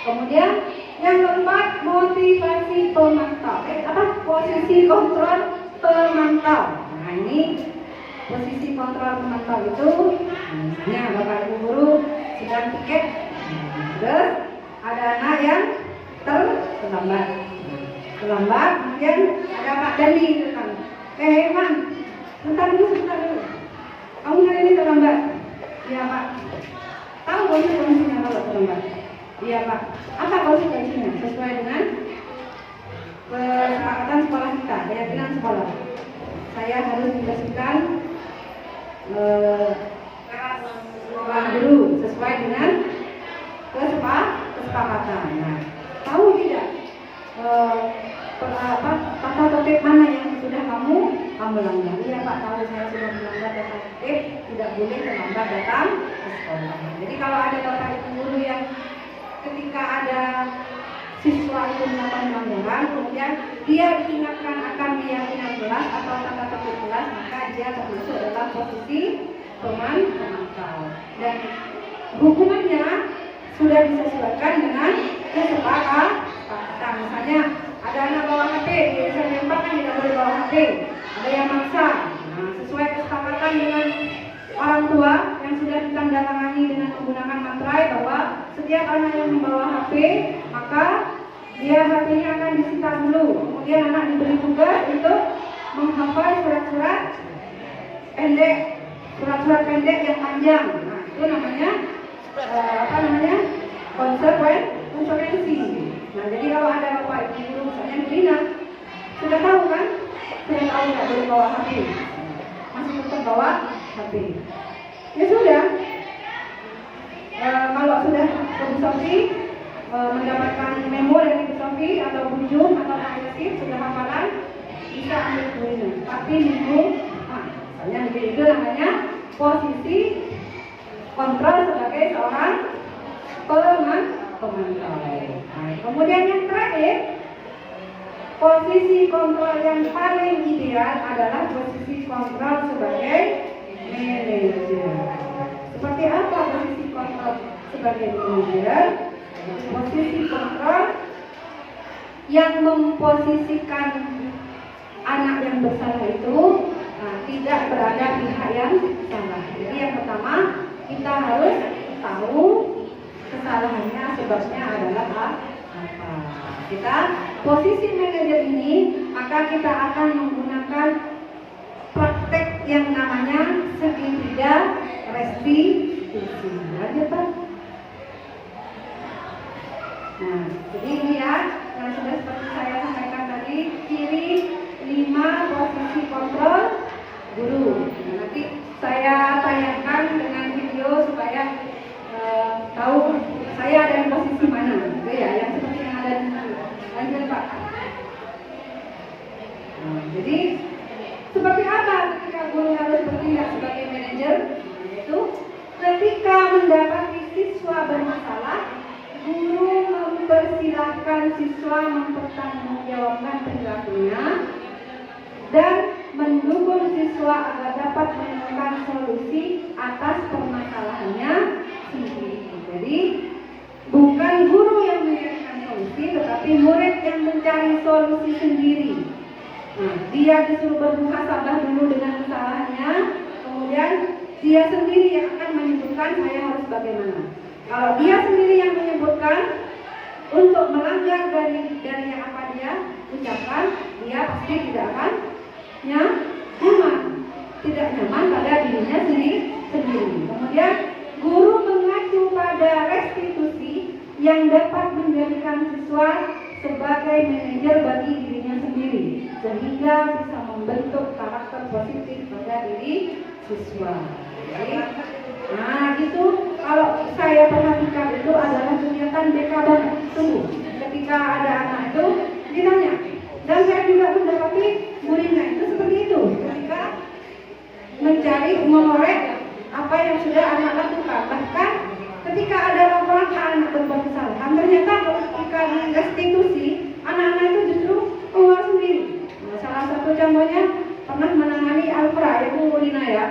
Kemudian yang keempat, motivasi pemantau. Posisi kontrol pemantau. Nah, ini posisi kontrol pemantau itu, misalnya bapak ibu guru sedang piket, terus ada anak yang terlambat. Kemudian ada Pak Dani itu kan. Man, sebentar dulu. Kamu hari ini terlambat? Iya Pak. Tahu konsekuensinya kalau terlambat? Iya Pak. Apa konsekuensinya? Sesuai dengan kesepakatan sekolah kita, keyakinan sekolah. Saya harus dikasihkan ruang guru sesuai dengan kesepakatan. Nah, tahu tidak tata tertib mana yang sudah kamu langgar? Iya Pak, tahu saya sudah melanggar tata tertib, tidak boleh terlambat datang ke sekolah. Jadi kalau ada bapak ibu guru yang ketika ada siswa itu melakukan pelanggaran, kemudian dia diingatkan akan keyakinan kelas atau tata tertib kelas, maka dia termasuk dalam posisi pemantau. Dan hukumannya sudah disesuaikan dengan kesepakatan. Misalnya ada anak bawa HP, di SMP kan tidak boleh bawa HP. Ada yang maksa. Nah, sesuai kesepakatan dengan orang tua yang sudah ditandatangani dengan menggunakan materai bahwa setiap anak yang membawa HP maka dia HP-nya akan disita dulu. Kemudian anak diberi tugas untuk menghafal surat-surat pendek, surat-surat pendek yang panjang. Nah, itu namanya konsekuensi. Nah, jadi kalau ada bapak ibu guru misalnya Brina, sudah tahu kan? Sudah tahu nggak boleh bawa HP, masih tetap bawa HP. Ya sudah. Kalau sudah Bu Sofi mendapatkan memo dari Bu Sofi atau Bu Jum atau Pak Yusif sudah hafalan, bisa ambil Brina. Tapi minggu, misalnya itu namanya posisi kontrol sebagai seorang pemantau. Kemudian yang terakhir, posisi kontrol yang paling ideal adalah posisi kontrol sebagai manajer. Seperti apa posisi kontrol sebagai manajer? Posisi kontrol yang memposisikan anak yang bersalah itu tidak berada di pihak yang salah. Jadi yang pertama, kita harus tahu kesalahannya, sebabnya adalah apa. Kita posisi manajer ini, maka kita akan menggunakan praktek yang namanya segitiga restitusi. Lanjut Pak. Nah, jadi ini ya, yang sudah seperti saya sampaikan tadi, ciri 5 posisi kontrol guru. Nah, nanti saya tayangkan dengan video supaya tahu saya ada di posisi mana, gitu ya, yang seperti yang ada di sini. Lanjut Pak. Nah, jadi seperti apa ketika guru harus bertindak sebagai manajer? Yaitu ketika mendapati siswa bermasalah, guru mempersilahkan siswa mempertanggungjawabkan perilakunya dan mendukung siswa agar dapat menemukan solusi atas permasalahannya sendiri. Jadi bukan guru yang mencarikan solusi, tetapi murid yang mencari solusi sendiri. Nah, dia disuruh bermuhasabah dulu dengan kesalahannya, kemudian dia sendiri yang akan menyebutkan saya harus bagaimana. Kalau dia sendiri yang menyebutkan untuk melanggar dari yang apa dia ucapkan, dia pasti tidak akan nyaman, tidak nyaman pada dirinya sendiri. Kemudian guru mengacu pada restitusi yang dapat menjadikan siswa sebagai manajer bagi dirinya sendiri, sehingga bisa membentuk karakter positif pada diri siswa. Nah, itu kalau saya perhatikan itu adalah kegiatan BK banget. Tunggu, ketika ada anak itu ditanya, dan saya juga mendapati muridnya itu seperti itu, ketika mencari mengorek apa yang sudah anak lakukan. Bahkan ketika ada laporan anak berbuat kesalahan, ternyata ketika restitusi anak-anak itu justru keluar sendiri. Nah, salah satu contohnya pernah menangani Alfra, Ibu Lina ya.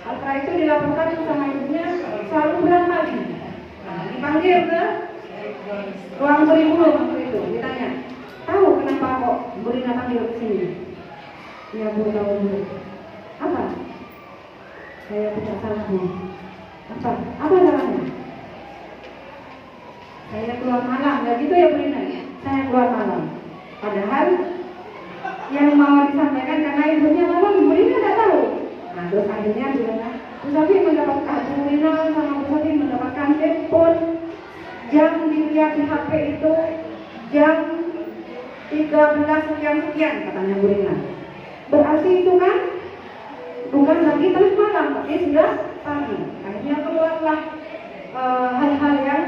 Alfra itu dilaporkan sama ibunya selalu pulang pagi. Nah, dipanggil ke ruang guru waktu itu, ditanya, tahu kenapa kok Bu Lina panggil ke sini? Ya Bu, tahu dulu. Apa? Saya tidak salah Bu. Apa salahnya? Saya keluar malam, ya gitu ya Bu Lina. Saya keluar malam. Padahal yang mau disampaikan karena ibunya malam, Bu Lina tidak tahu. Nah, terus akhirnya Bu Sofi mendapatkan Bu Lina sama Bu Sofi mendapatkan telepon jam dilihat di HP itu jam 13 sekian katanya Bu Lina. Berarti itu kan bukan lagi tengah malam, tapi sudah pagi. Akhirnya keluarlah hal-hal yang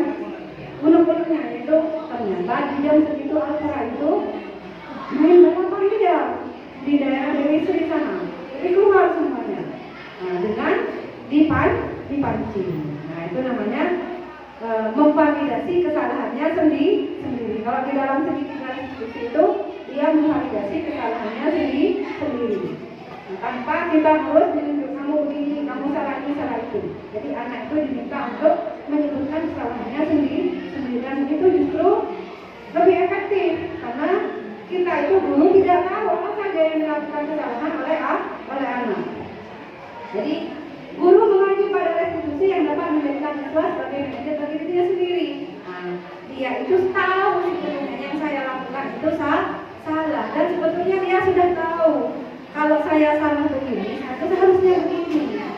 unek-uneknya, yaitu ternyata di jam segitu Alfara itu main balapan dia di daerah Dewi Sri sana. Jadi keluar semuanya. Nah, dengan dipancing. Nah, itu namanya memvalidasi kesalahannya sendiri. Kalau di dalam segitiga diskusi itu dia memvalidasi kesalahannya sendiri. Nah, tanpa kita harus menunjuk kamu begini, kamu salah ini, salah itu. Jadi anak itu diminta untuk menyebutkan kesalahannya sendiri. Dan itu justru lebih efektif karena kita itu dulu tidak tahu apa saja yang dilakukan kesalahan oleh anak. Jadi guru mengacu pada restitusi yang dapat menjadikan siswa sebagai manajer bagi dirinya sendiri. Nah, Nah, dia itu tahu sebetulnya yang saya lakukan itu salah, dan sebetulnya dia sudah tahu kalau saya salah begini, itu seharusnya begini. Nah,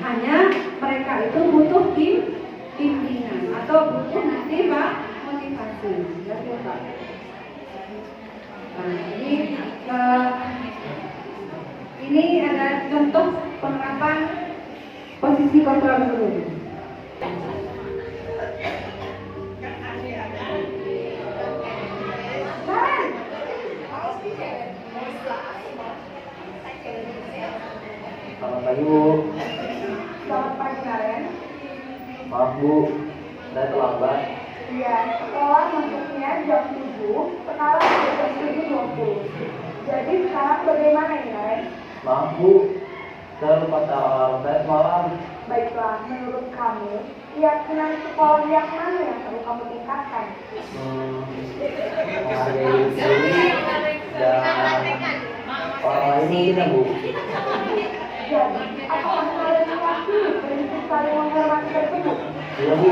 hanya mereka itu butuh bimbingan atau butuh motivasi. Ya, Pak. Nah, ini ada contoh penerapan posisi kontrol dulu. Selamat pagi Bu. Selamat pagi Karen. Maaf Bu, saya terlambat. Iya, sekolah masuknya jam 7, sekarang sudah jam 7.20. Jadi sekarang bagaimana ini Karen? Maaf Bu, saya lupa taruh alarm saya semalam. Baiklah, menurut kamu, keyakinan sekolah yang mana yang perlu kamu tingkatkan? Menghargai diri dan orang lain mungkin ya Bu. Jadi, apakah kalian meyakini prinsip saling menghormati tersebut? Iya Bu,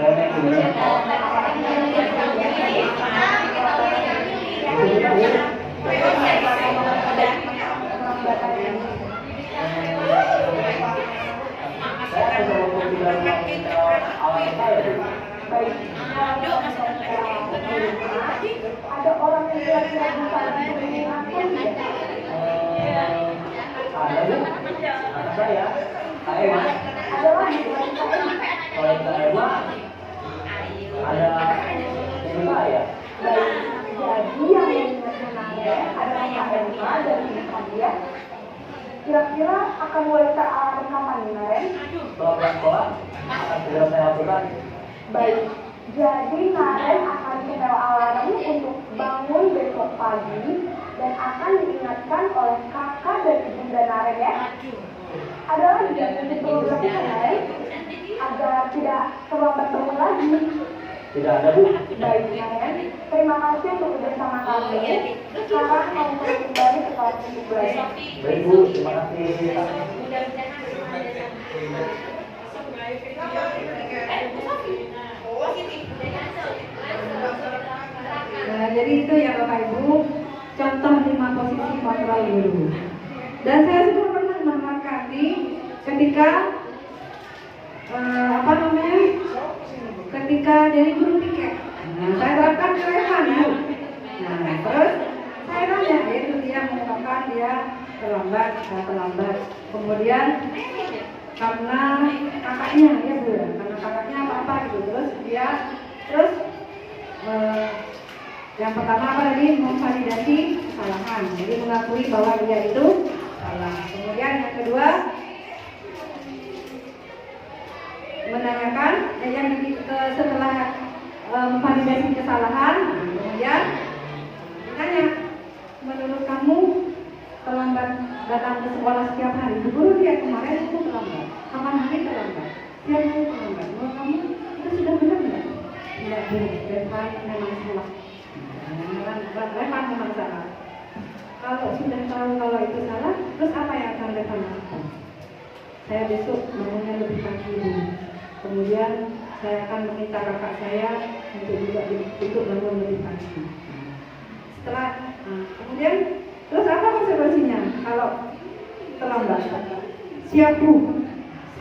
saya meyakini. Saya akan coba tidak meminta alarm saya Bu. Baik, ada orang yang kira-kira bisa mengingatkan tidak? Ada Bu, anak saya, Kak Ema. Ada lagi selain saya? Kalau Kak Ema, ada ibu saya. Baik, jadi yang mengingatkan Anda adalah Kak Elma dan ibu dia. Kira-kira akan mulai alarm kapan nih, Naren? Setelah pulang sekolah, akan segera saya lakukan. Baik, jadi Naren akan setel alarm untuk bangun besok pagi dan akan diingatkan oleh kakak dan ibunda Naren ya. Ada lagi yang perlu dilakukan Naren agar tidak terlambat bangun lagi. Tidak ada Bu. Baik Naren, terima kasih untuk bersama kami. Sekarang kamu boleh kembali ke kelas untuk belajar. Baik Bu, terima kasih. Nah, jadi itu ya Bapak Ibu, contoh 5 posisi kontrol guru. Dan saya juga pernah menerapkan ketika ketika jadi guru piket. Nah, saya terapkan ke Revan Bu. Nah, terus saya tanya, itu dia mengungkapkan dia terlambat. Kemudian karena kakaknya ya Bu, karena kakaknya apa gitu. Terus yang pertama apa tadi, memvalidasi kesalahan, jadi mengakui bahwa dia itu salah. Kemudian yang kedua, menanyakan yang setelah memvalidasi kesalahan, kemudian ditanya, menurut kamu terlambat datang ke sekolah setiap hari? Bu guru dia kemarin itu terlambat, kapan hari terlambat, setiap hari terlambat. Menurut kamu itu sudah benar nggak? Tidak Bu, Revan memang salah. Revan memang salah. Kalau sudah tahu kalau itu salah, terus apa yang akan Revan lakukan? Saya besok bangunnya lebih pagi Bu. Kemudian saya akan meminta kakak saya untuk juga ikut bangun lebih pagi. Setelah, kemudian terus apa konsekuensinya kalau terlambat? Siap Bu,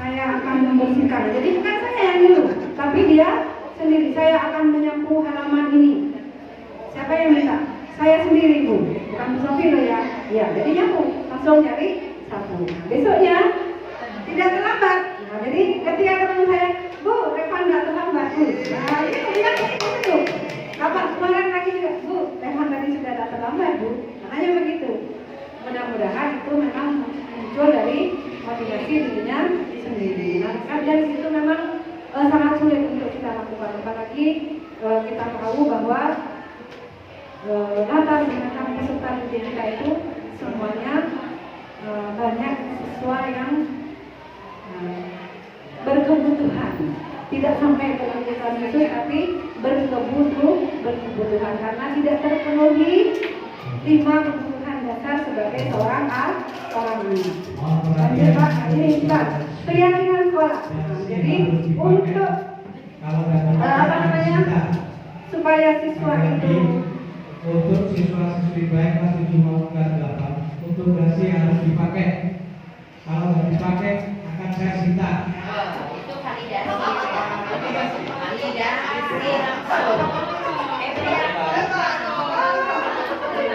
saya akan membersihkan. Jadi bukan saya yang dulu, tapi dia sendiri. Saya akan menyapu halaman ini. Siapa yang minta? Saya sendiri Bu, bukan Bu Sofi loh ya. Ya, jadi nyapu, langsung cari sapu. Besoknya tidak terlambat. Nah, jadi ketika ketemu saya, Bu, Revan nggak terlambat Bu. Nah, ini kemudian itu. Kapan kemarin lagi juga, Bu, Revan tadi sudah tidak terlambat Bu. Makanya begitu. Mudah-mudahan itu memang muncul dari motivasi dirinya sendiri. Nah, dan itu memang sangat sulit untuk kita lakukan. Apalagi kita tahu bahwa latar belakang peserta didik kita itu semuanya banyak siswa yang berkebutuhan, tidak sampai berkebutuhan khusus, tapi berkebutuhan karena tidak terpenuhi 5 kebutuhan dasar sebagai seorang anak. Lanjut Pak, ini Pak, keyakinan sekolah. Jadi untuk Kalau dari apa namanya? Supaya siswa itu untuk siswa-siswi baik kelas 7 maupun kelas 8 untuk dasi harus dipakai. Kalau nggak dipakai akan saya sita. Itu validasi langsung.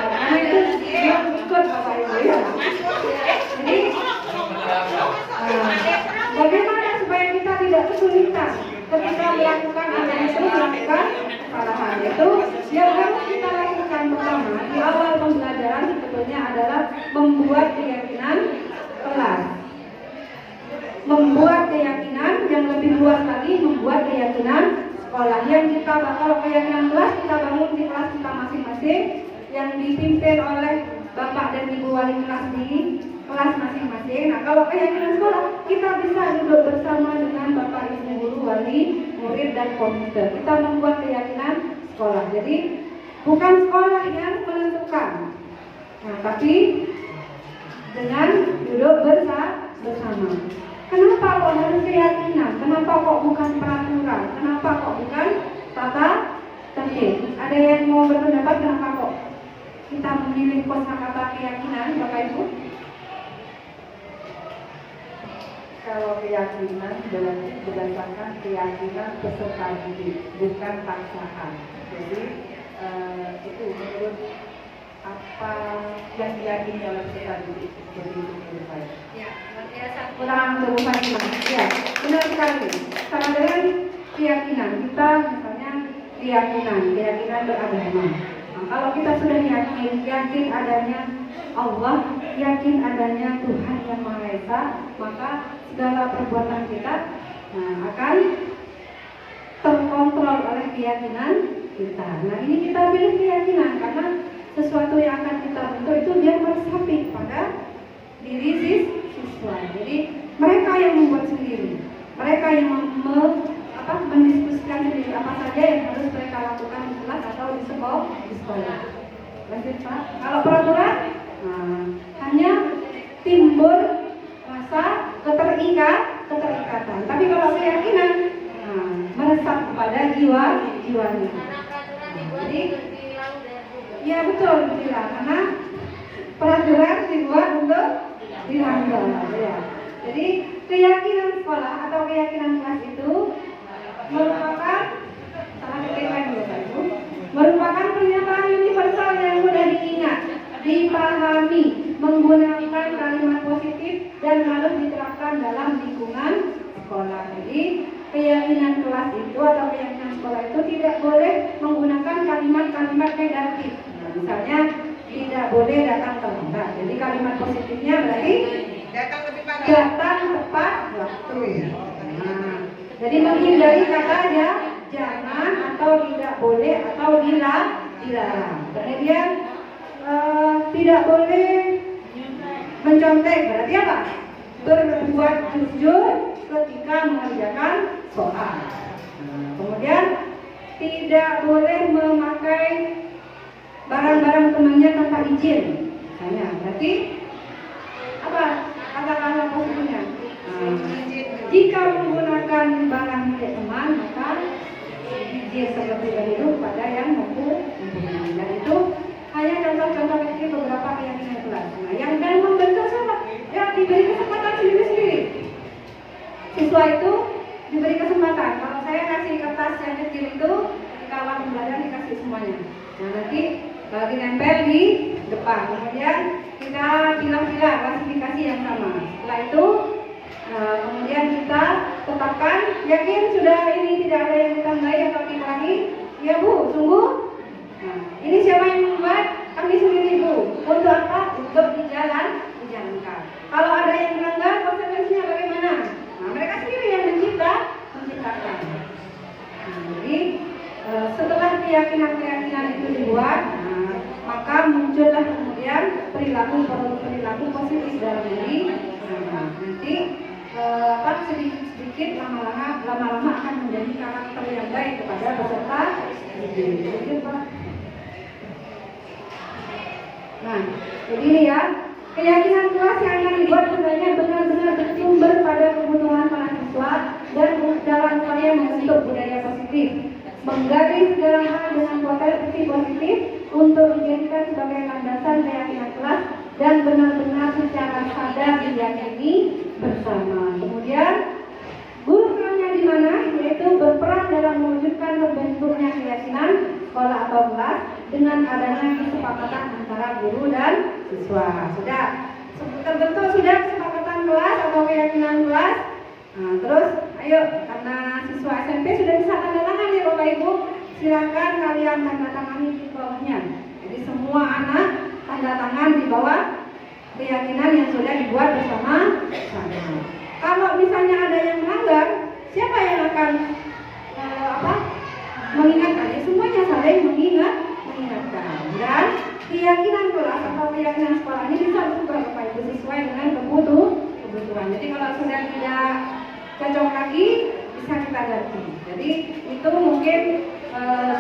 nah itu yang ikut Bapak Ibu ya. Jadi bagaimana supaya kita tidak kesulitan ketika melakukan anak itu melakukan kesalahan itu yang harus kita lakukan pertama di awal pembelajaran sebetulnya adalah membuat keyakinan kelas, membuat keyakinan yang lebih luas lagi, membuat keyakinan sekolah yang kita kalau keyakinan kelas kita bangun di kelas kita masing-masing yang dipimpin oleh Bapak dan Ibu wali kelas di kelas masing-masing. Nah, kalau keyakinan sekolah kita bisa duduk bersama dengan Bapak Ibu guru, wali, murid dan komite. Kita membuat keyakinan sekolah. Jadi bukan sekolah yang menentukan. Nah, tapi dengan duduk bersama. Kenapa kok harus keyakinan? Kenapa kok bukan peraturan? Kenapa kok bukan tata tertib? Ada yang mau berpendapat kenapa kok kita memilih kosakata keyakinan, Bapak Ibu? Kalau keyakinan berarti berdasarkan keyakinan peserta didik, bukan paksaan. Jadi itu menurut apa yang diyakini oleh peserta didik, seperti itu menurut saya. Ya, Ulangan berupa ya, benar sekali. Sama dengan keyakinan kita, misalnya keyakinan beragama. Nah, kalau kita sudah yakin adanya Allah, yakin adanya Tuhan yang Maha Esa, maka segala perbuatan kita akan terkontrol oleh keyakinan kita. Nah, ini kita pilih keyakinan karena sesuatu yang akan kita bentuk itu dia meresapi pada diri siswa. Jadi mereka yang membuat sendiri, mereka yang mendiskusikan sendiri apa saja yang harus mereka lakukan di kelas atau di sekolah. Lanjut Pak. Kalau peraturan hanya timbul rasa keterikatan. Tapi kalau keyakinan meresap kepada jiwanya. Jadi ya betul dibilang karena peraturan dibuat untuk dilanggar. Ya. Jadi keyakinan sekolah atau keyakinan kelas itu merupakan merupakan pernyataan universal yang mudah diingat, dipahami, menggunakan kalimat positif dan harus diterapkan dalam lingkungan sekolah. Jadi keyakinan kelas itu atau keyakinan sekolah itu tidak boleh menggunakan kalimat-kalimat negatif. Nah, misalnya tidak boleh datang terlambat. Jadi kalimat positifnya berarti datang tepat waktu. Nah, jadi menghindari kata ya jangan atau tidak boleh atau dilarang. Kemudian tidak boleh mencontek. Berarti apa? Berbuat jujur ketika mengerjakan soal. Kemudian tidak boleh memakai barang-barang temannya tanpa izin. Misalnya, berarti apa? Kata-kata positifnya. Jika menggunakan barang milik teman, maka izin seperti itu kepada yang mempunyai. Dan itu hanya contoh-contoh kecil beberapa keyakinan kelas. Nah, yang dan membentuk siapa? Ya diberi kesempatan sendiri-sendiri. Siswa itu diberi kesempatan. Kalau saya kasih kertas yang kecil itu, kawan pembelajaran dikasih semuanya. Nah, nanti lagi nempel di depan. Kemudian kita pilih-pilih klasifikasi yang sama. Setelah itu kemudian kita tetapkan, yakin sudah ini tidak ada yang ditambahi atau dikurangi? Ya Bu, sungguh. Nah, ini siapa yang membuat? Kami sendiri Bu. Untuk apa? Untuk dijalankan. Kalau ada yang melanggar, konsekuensinya bagaimana? Nah, mereka sendiri yang menciptakan. Nah, jadi setelah keyakinan itu dibuat, maka muncullah kemudian perilaku positif dalam diri. Nanti sedikit lama-lama akan menjadi karakter yang baik kepada peserta didik. Nah, jadi ya keyakinan kelas yang akan dibuat sebenarnya benar-benar bersumber pada kebutuhan para siswa dan dalam upaya membentuk budaya menggali segala hal dengan potensi positif untuk dijadikan sebagai landasan keyakinan kelas dan benar-benar secara sadar diyakini bersama. Kemudian guru perannya di mana? Yaitu berperan dalam mewujudkan terbentuknya keyakinan sekolah atau kelas dengan adanya kesepakatan antara guru dan siswa. Sudah terbentuk sudah kesepakatan kelas atau keyakinan kelas. Nah, terus ayo, karena siswa SMP sudah bisa tanda tangan ya Bapak Ibu, silakan kalian tanda tangani di bawahnya. Jadi semua anak tanda tangan di bawah keyakinan yang sudah dibuat bersama-sama. Kalau misalnya ada yang melanggar, siapa yang akan mengingatkan? Ya, semuanya saling mengingatkan. Dan keyakinan kelas atau keyakinan sekolah ini bisa berubah Bapak Ibu sesuai dengan kebutuhan. Jadi kalau sudah tidak cocok lagi, bisa kita ganti. Jadi itu mungkin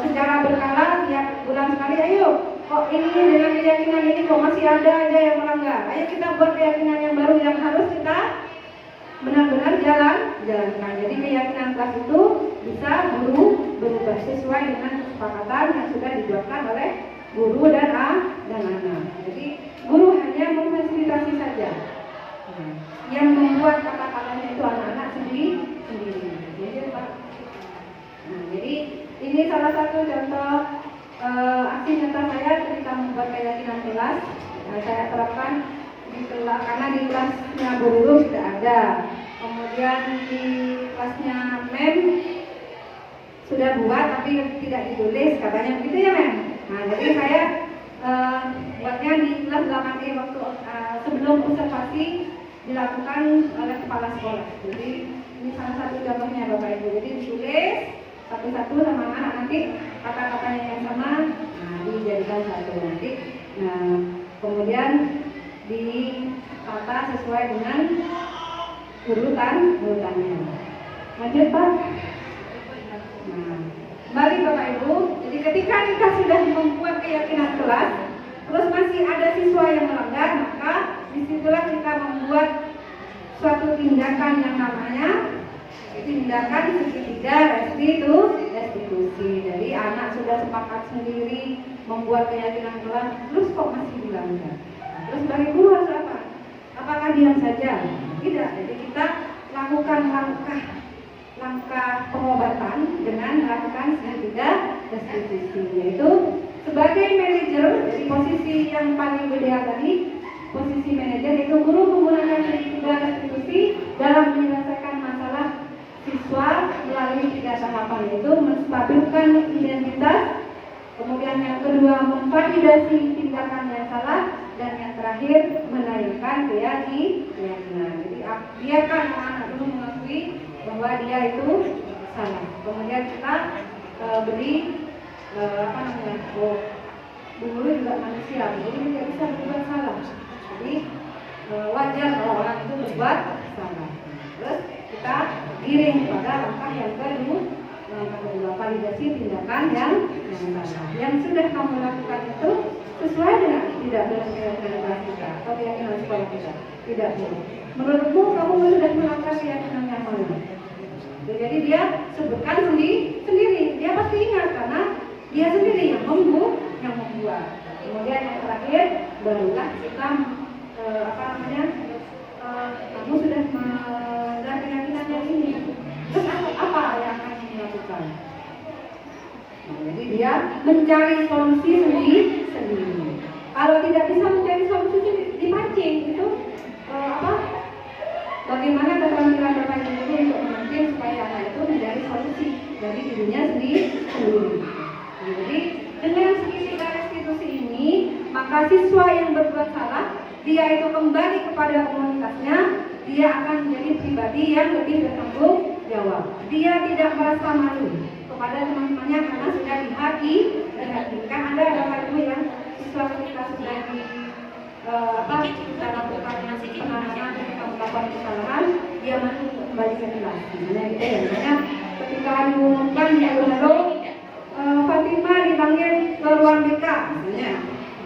secara berkala tiap bulan sekali, ayo kok ini dengan keyakinan ini kok masih ada aja yang melanggar. Ayo kita buat keyakinan yang baru yang harus kita benar-benar jalankan. Jadi keyakinan kelas itu bisa guru berubah sesuai dengan kesepakatan yang sudah dibuatkan oleh guru dan anak. Jadi guru hanya memfasilitasi saja. Yang membuat kata-katanya itu anak-anak sendiri. Jadi ini salah satu contoh aksi nyata saya ketika membuat keyakinan kelas. Saya terapkan di kelas, karena di kelasnya guru sudah ada. Kemudian di kelasnya MEM sudah buat tapi tidak ditulis, katanya begitu ya MEM. Nah, jadi saya buatnya di kelas 8E waktu sebelum observasi dilakukan oleh kepala sekolah. Jadi ini salah satu contohnya Bapak Ibu. Jadi ditulis satu-satu sama anak, nanti kata-katanya yang sama, nah dijadikan satu nanti. Nah, kemudian ditata sesuai dengan urutannya. Lanjut Pak. Nah, balik Bapak Ibu. Jadi ketika kita sudah membuat keyakinan kelas, terus masih ada siswa yang melanggar, maka disitulah kita membuat suatu tindakan yang namanya tindakan segitiga restitusi. Jadi anak sudah sepakat sendiri membuat keyakinan kelas, terus kok masih dilanggar. Terus bagi guru harus apa? Apakah diam saja? Tidak. Jadi kita lakukan langkah pengobatan dengan melakukan segitiga restitusi, yaitu sebagai manajer. Jadi posisi yang paling ideal tadi, posisi manajer, yaitu guru menggunakan segitiga restitusi dalam menyelesaikan masalah siswa melalui 3 tahapan, yaitu menstabilkan identitas, kemudian yang kedua memvalidasi tindakan yang salah, dan yang terakhir menaikkan keyakinan. Jadi biarkan anak dulu mengakui bahwa dia itu salah. Kemudian kita beri guru juga manusia, guru tidak bisa berbuat salah. Jadi wajar kalau orang itu berbuat salah. Terus kita giring pada langkah yang kedua, validasi tindakan yang salah. Yang sudah kamu lakukan itu sesuai dengan tidak dengan keyakinan kita atau keyakinan sekolah kita? Tidak. Menurutmu kamu sudah melakukan keyakinan yang mana? Jadi dia sebutkan sendiri. Dia pasti ingat karena dia sendiri yang membuat. Kemudian yang terakhir barulah kita kamu sudah melakukan keyakinan yang ini. Terus apa yang akan dilakukan? Nah, jadi dia mencari solusi sendiri. Kalau tidak bisa mencari solusi dipancing itu bagaimana keterampilan Bapak Ibu untuk memancing supaya anak itu mencari solusi dari dirinya sendiri. Jadi dengan segitiga restitusi ini, maka siswa yang berbuat salah, dia itu kembali kepada komunitasnya, dia akan menjadi pribadi yang lebih bertanggung jawab. Dia tidak merasa malu kepada teman-temannya karena sudah dihakikan. Ada Bapak Ibu yang siswa ketika sudah kita lakukan penanganan ketika melakukan kesalahan, dia masih kembali ke kelas. Dimana kita yang ketika diumumkan di Alun-Alun, Fatimah dipanggil ke ruang BK, misalnya.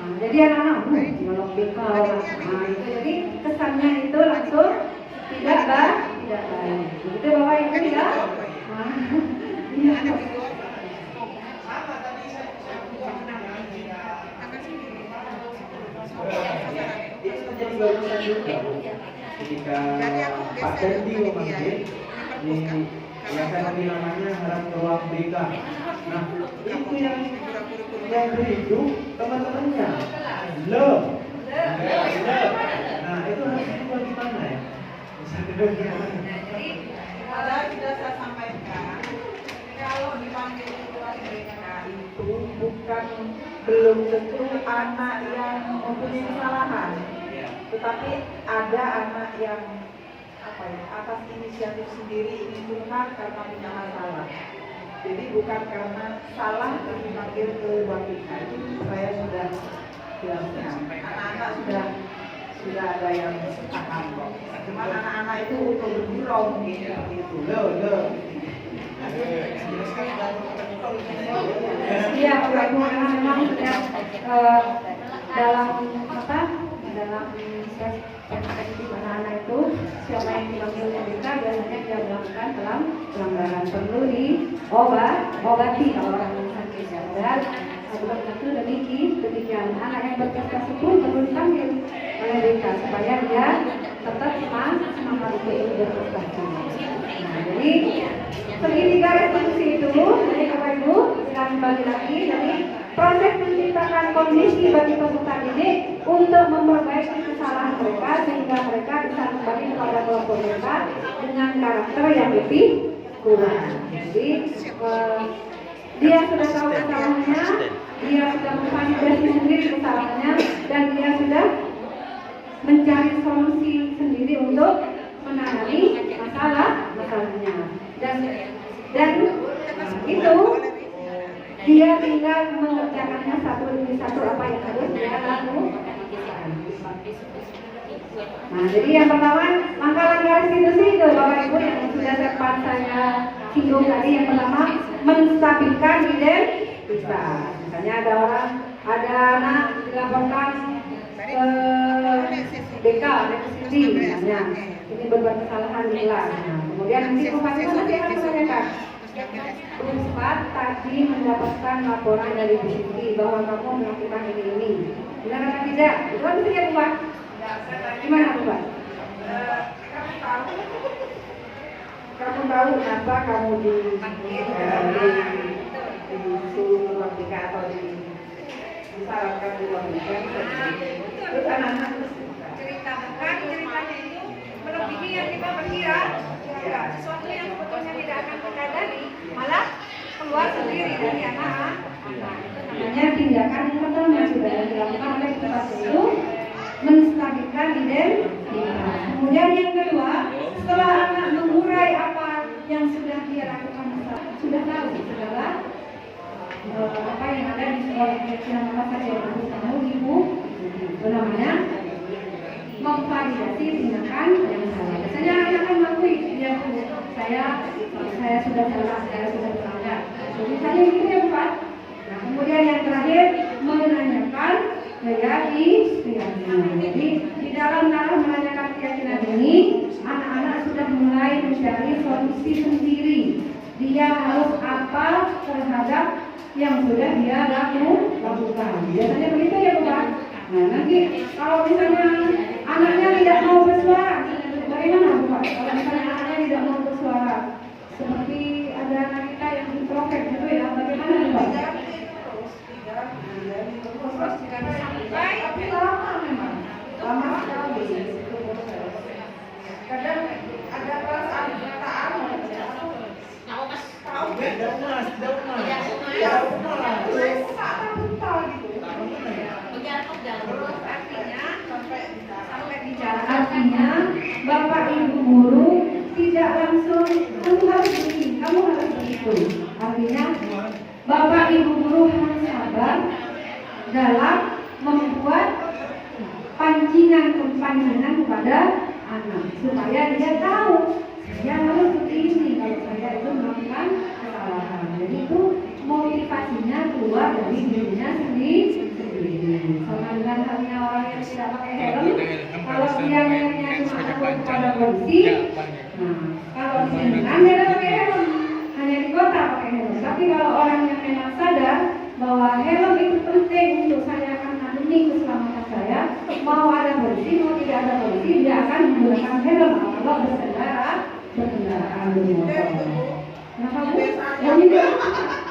Nah, jadi anak-anak ruang BK. Nah, itu jadi kesannya itu langsung tidak baik. Begitu Bapak Ibu ya. juga Bu. Ketika Pak Tendi memanggil di yang saya tadi namanya harap ruang BK. Nah itu yang beridu teman-temannya lo. Nah itu harus diubah gimana ya? Ada sudah saya sampaikan, kalau dipanggil ketua BK itu bukan belum tentu anak yang mempunyai kesalahan, tetapi ada anak yang atas inisiatif sendiri ingin curhat karena punya masalah. Jadi bukan karena salah dipanggil ke BK. Itu saya sudah jelaskan. Anak-anak sudah ada yang paham kok. Cuma anak-anak itu untuk bergurau mungkin seperti itu. Iya, Bapak Ibu, memang sudah dalam perspektif anak-anak itu siapa yang dipanggil BK biasanya dia melakukan dalam pelanggaran perlu diobati kalau orang sakit dan belum tentu demikian anak yang berprestasi pun perlu dipanggil oleh BK supaya dia tetap semangat untuk berprestasi. Nah, jadi segitiga restitusi itu, jadi Bapak Ibu, kami bagi lagi, jadi proses menciptakan kondisi bagi peserta didik untuk memperbaiki kesalahan mereka sehingga mereka bisa kembali kepada kelompok mereka dengan karakter yang lebih kurang. Jadi dia sudah tahu kesalahannya, dia sudah memvalidasi sendiri kesalahannya, dan dia sudah mencari solusi sendiri untuk menangani masalahnya. Dan itu dia tinggal mengerjakannya satu demi satu apa yang harus dia lakukan. Nah, jadi yang pertama langkah-langkah restitusi itu Bapak Ibu yang sudah sempat saya singgung tadi. Yang pertama menstabilkan identitas. Misalnya ada anak dilaporkan ke BK restitusi misalnya ini berbuat kesalahan nilai. Nah, kemudian nanti nanti akan menanyakan Ustaz tadi mendapatkan laporan dari Bu Siti bahwa kamu melakukan ini. Benar atau tidak? Itu kan bisa buat. Gimana buat? Kamu tahu kenapa kamu disuruh ruang BK atau disarankan di ruang BK? Terus anak-anak Ceritakan ceritanya itu melebihi yang kita perkira. Sesuatu yang sebetulnya tidak akan terkadari malah keluar sendiri dari anak. Itu namanya tindakan yang pertama sudah dilakukan oleh kita itu menstabilkan identitas. Kemudian yang kedua, setelah anak mengurai apa yang sudah dia lakukan, sudah tahu segala apa yang ada di sekolah yang apa saja yang harus tahu ibu, itu namanya memvalidasi tindakan yang salah. Biasanya anak kan mengakui dia saya sudah salah, saya sudah melanggar. Jadi saya itu yang Pak. Nah, kemudian yang terakhir menanyakan keyakinan. Jadi di dalam menanyakan keyakinan ini, anak-anak sudah mulai mencari solusi sendiri. Dia harus apa terhadap yang sudah dia lakukan. Biasanya begitu ya Pak. Nah, nanti kalau misalnya anaknya tidak mau bersuara, bagaimana Pak? Kalau misalnya anaknya tidak mau bersuara, seperti ada anak kita yang introvert gitu ya, bagaimana Pak? Tapi lama memang, lama sekali. Kadang ada perasaan perkataan, tahu artinya Bapak Ibu guru tidak langsung kamu harus begini, kamu harus begitu. Artinya Bapak Ibu guru harus sabar dalam membuat pancingan kepada anak supaya dia tahu dia harus begini kalau saya itu melakukan kesalahan. Jadi itu motivasinya keluar dari dirinya sendiri. Sama dengan halnya orang yang tidak pakai helm, kalau dia helmnya cuma takut pada polisi, nah kalau di sini kan dia pakai helm, hanya di kota pakai helm. Tapi kalau orang yang memang sadar bahwa helm itu penting untuk saya akan demi keselamatan saya, mau ada polisi mau tidak ada polisi dia akan menggunakan helm kalau berkendaraan bermotor. Nah kamu jadi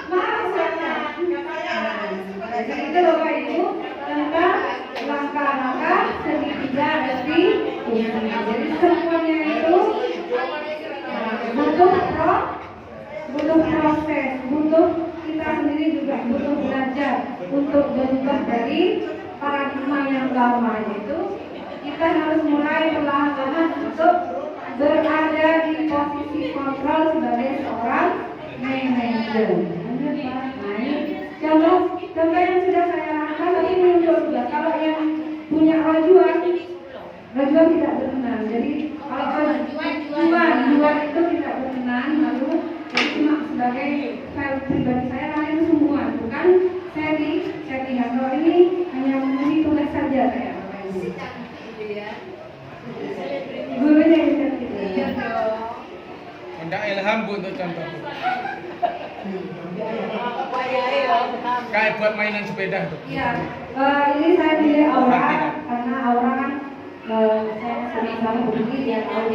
maaf saya. Jadi itu Bapak Ibu tentang langkah-langkah segitiga dari fungsi. Jadi semuanya itu butuh proses, butuh kita sendiri juga butuh belajar untuk berubah dari paradigma yang lama itu. Kita harus mulai perlahan-lahan untuk berada di posisi kontrol sebagai seorang manajer. Nah ini contoh yang sudah saya lakukan tapi muncul juga kalau yang punya rajuan tidak berkenan. Jadi kalau rajuan itu tidak berkenan lalu jadi cuma sebagai file pribadi saya lain semua bukan settingan. Kalau ini hanya memenuhi tugas saja saya. Gurunya yang sertifikat. Undang Ilham Bu untuk contoh. Kayak buat mainan sepeda tuh. Iya, ini saya pilih Aura karena Aura kan saya sering berdiri dia tahu.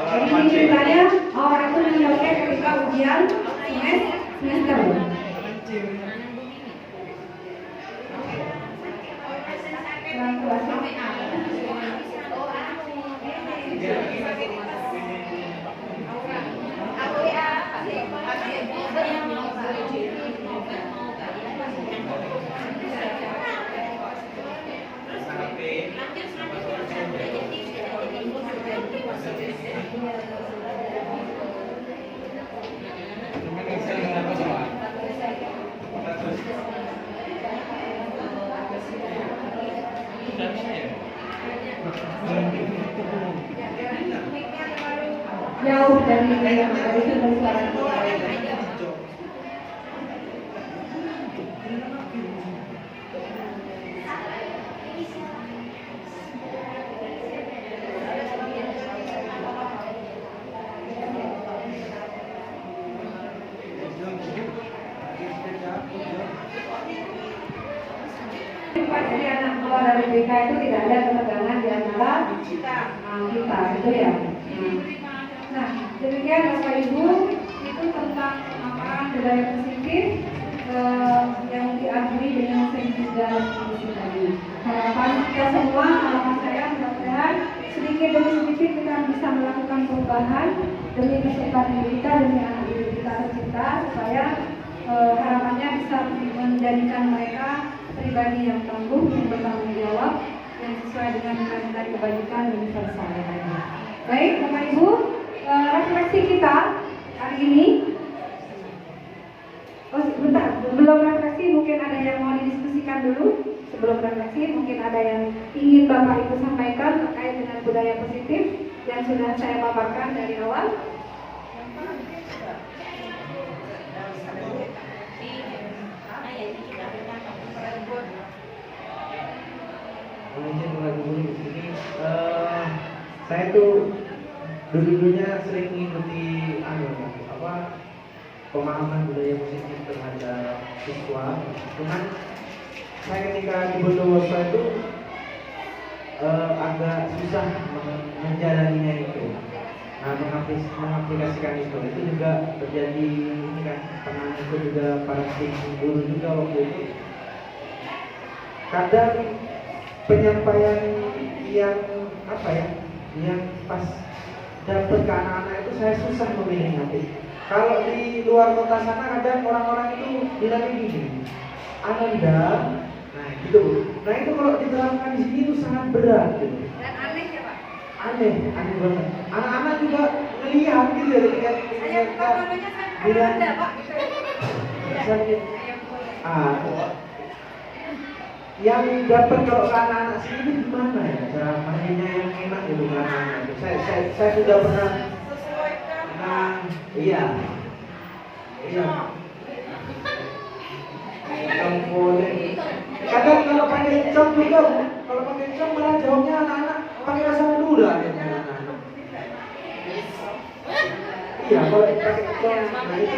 Jadi ini ceritanya Aura itu menyelesaikan ketika ujian semester. Jauh dari yang tadi sudah suara. Jadi anak keluar dari BK itu tidak ada ketegangan di antara kita gitu ya. Nah, demikian Bapak Ibu itu tentang apa budaya positif yang diakui dengan segitiga fungsi tadi. Harapan kita semua, harapan saya mudah-mudahan sedikit demi sedikit kita bisa melakukan perubahan demi masa depan kita, demi anak didik kita tercinta supaya harapannya bisa menjadikan mereka pribadi yang tangguh, yang bertanggung jawab, yang sesuai dengan nilai-nilai kebajikan universal. Baik, Bapak Ibu, refleksi kita hari ini. Oh, sebentar, belum refleksi mungkin ada yang mau didiskusikan dulu. Sebelum refleksi mungkin ada yang ingin Bapak Ibu sampaikan terkait dengan budaya positif yang sudah saya paparkan dari awal. Saya tuh dulunya sering mengikuti pemahaman budaya positif terhadap siswa. Cuman saya ketika di Bondowoso itu agak susah menjalaninya itu. Nah, mengaplikasikan itu juga terjadi ini kan, pernah itu juga para guru juga waktu itu. Kadang penyampaian yang yang pas dapat ke anak-anak itu saya susah memilih nanti. Kalau di luar kota sana kadang orang-orang itu bilang gini, Ananda, nah gitu. Nah itu kalau diterapkan di sini itu sangat berat gitu. Dan aneh ya Pak? Aneh banget. Anak-anak juga ngelihat gitu ya, lihat bilang ada Pak. Yang dapat kalau ke anak-anak sini gimana ya cara mainnya yang enak gitu ke anak-anak itu. Saya sudah pernah. Iya. Kadang kalau pakai com juga, kalau pakai com malah jawabnya anak-anak pakai bahasa Madura ya anak-anak. Iya, kalau pakai com, nah itu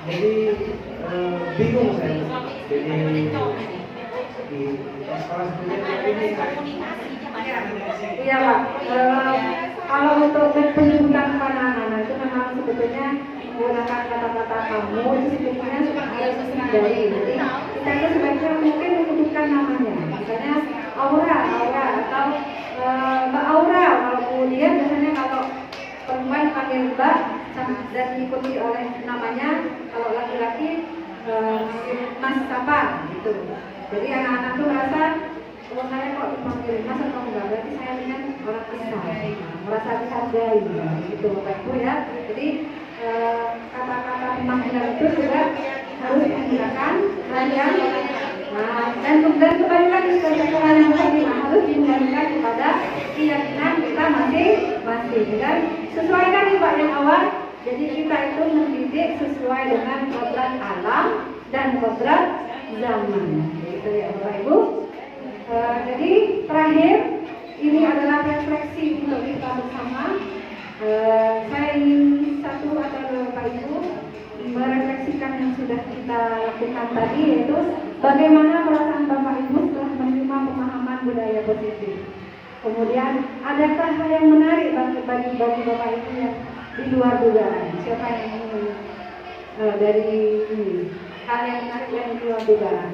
jadi bingung saya. Jadi di sekolah sebenarnya ini Iya Pak, kalau untuk penyebutan kepada anak-anak itu memang sebetulnya menggunakan kata-kata kamu itu sebetulnya harus dihindari. Jadi kita itu sebaiknya mungkin menyebutkan namanya, misalnya Aura atau Mbak Aura. Kalau kemudian biasanya kalau perempuan panggil Mbak dan diikuti oleh namanya, kalau laki-laki Mas siapa gitu. Jadi anak-anak tuh merasa kalau saya kok dipanggil Mas atau enggak, berarti saya dengan orang besar, merasa dihargai gitu Bapak Ibu ya. Jadi kata-kata pemanggilan itu juga harus digunakan dan kembali lagi sebagai orang yang tadi harus dikembalikan kepada keyakinan kita masing-masing dan sesuaikan nih Pak yang awal. Jadi kita itu mendidik sesuai dengan kodrat alam dan kodrat zaman, gitu ya Bapak Ibu. Jadi terakhir ini adalah refleksi untuk kita bersama. Saya ingin satu atau dua Bapak Ibu merefleksikan yang sudah kita lakukan tadi, yaitu bagaimana perasaan Bapak Ibu setelah menerima pemahaman budaya positif. Kemudian adakah hal yang menarik bagi Bapak Ibu yang di luar dugaan? Siapa yang ingin dari ini hal yang menarik yang di luar dugaan?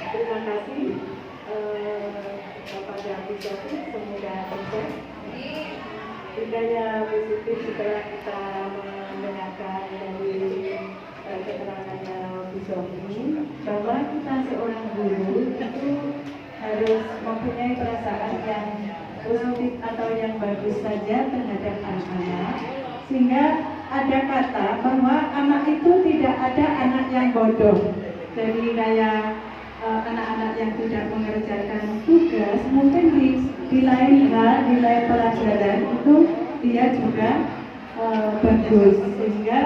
Terima kasih Bapak Jati Jati, semoga sukses. Budaya positif setelah kita mendengarkan dari keterangannya Bu Sofi, bahwa kita seorang guru itu harus mempunyai perasaan yang positif atau yang bagus saja terhadap anak-anak, sehingga ada kata bahwa anak itu tidak ada anak yang bodoh. Jadi kayak anak-anak yang tidak mengerjakan tugas mungkin di lain hal, di lain pelajaran itu dia juga bagus, sehingga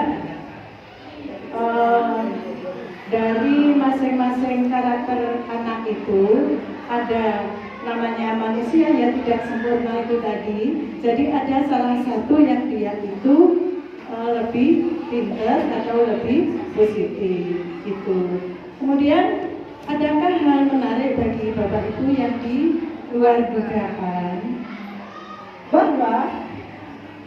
dari masing-masing karakter anak itu ada namanya manusia yang tidak sempurna itu tadi. Jadi ada salah satu yang dia itu lebih pintar atau lebih positif itu. Kemudian adakah hal menarik bagi Bapak Ibu yang di luar dugaan, bahwa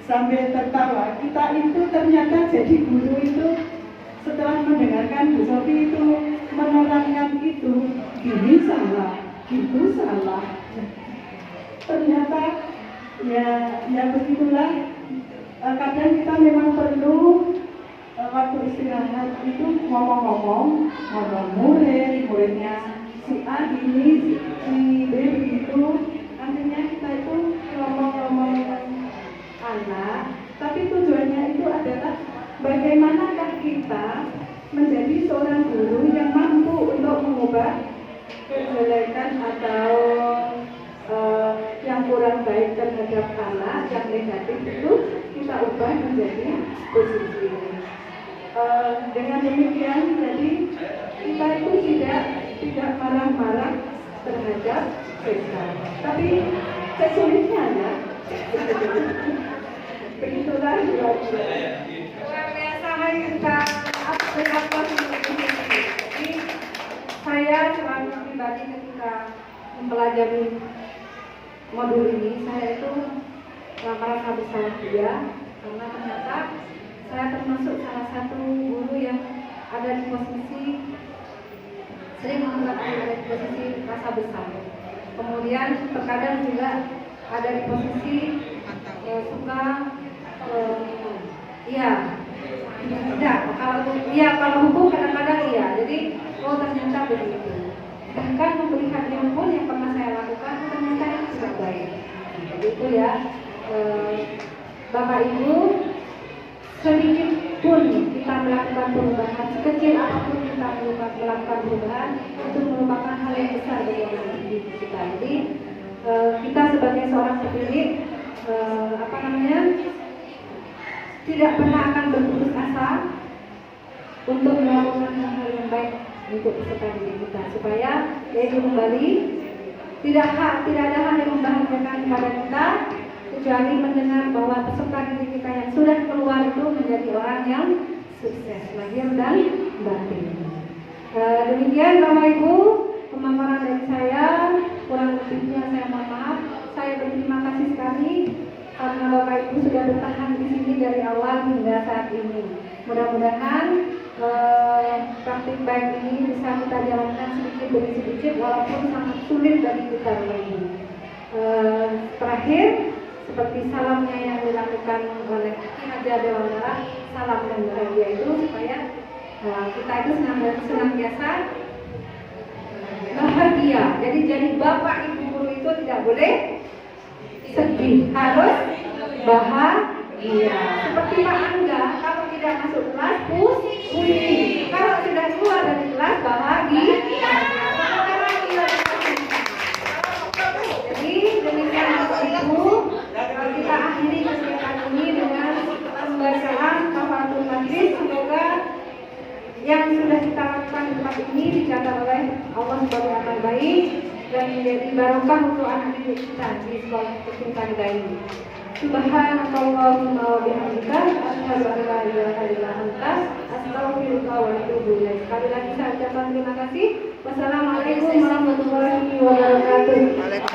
sambil tertawa kita itu ternyata jadi guru itu setelah mendengarkan Bu Sofi itu menerangkan itu ini salah, itu salah. Ternyata ya begitulah. Kadang kita memang perlu waktu istirahat itu ngomong muridnya si A ini, si B begitu. Artinya kita itu ngomong anak, tapi tujuannya itu adalah bagaimanakah kita menjadi seorang guru yang mampu untuk mengubah kejelekan atau yang kurang baik terhadap anak, yang negatif itu kita ubah menjadi positif. Dengan demikian, jadi kita itu tidak marah-marah terhadap mereka. Tapi kesulitnya ya, begitulah luar biasa kita Jadi saya selama pribadi ketika mempelajari modul ini, saya itu merasa bersalah dia karena ternyata saya termasuk salah satu guru yang ada di posisi sering ada di posisi rasa besar. Kemudian terkadang juga ada di posisi suka kalau hukum kadang-kadang iya. Jadi ternyata begitu. Bahkan memberikan ilmu yang pernah saya lakukan ternyata itu tidak baik. Begitu ya, Bapak Ibu. Sedikit pun kita melakukan perubahan, sekecil apapun kita melakukan perubahan, itu merupakan hal yang besar bagi anak didik kita. Jadi kita sebagai seorang pendidik tidak pernah akan berputus asa untuk melakukan hal yang baik untuk peserta didik kita, supaya yaitu kembali tidak ada hal yang membahagiakan kepada kita kecuali mendengar bahwa peserta didik kita yang sudah keluar itu menjadi orang yang sukses lahir dan batin. Demikian Bapak Ibu pemaparan dari saya, kurang lebihnya saya mohon maaf. Saya berterima kasih sekali karena Bapak Ibu sudah bertahan di sini dari awal hingga saat ini. Mudah-mudahan praktik baik ini bisa kita jalankan sedikit demi sedikit walaupun sangat sulit bagi kita Bapak Ibu. Terakhir, seperti salamnya yang dilakukan oleh Ki Haji Dewantara, salam dan bahagia itu supaya kita itu senantiasa bahagia. Jadi bapak ibu guru itu tidak boleh sedih, harus bahagia. Seperti Pak Angga, kalau tidak masuk kelas pusing, kalau sudah keluar dari kelas bahagia. Jadi demikian Bapak Ibu, kita akhiri kegiatan ini dengan pembacaan kafaratul majlis. Semoga yang sudah kita lakukan di tempat ini dicatat oleh Allah sebagai amal baik dan menjadi barokah untuk anak didik kita di sekolah tercinta kita ini. Subhanallahumma wa bihamdika asyhadu an la ilaha illa anta astaghfiruka wa atubu ilaik. Sekali lagi saya ucapkan terima kasih. Wassalamualaikum warahmatullahi wabarakatuh.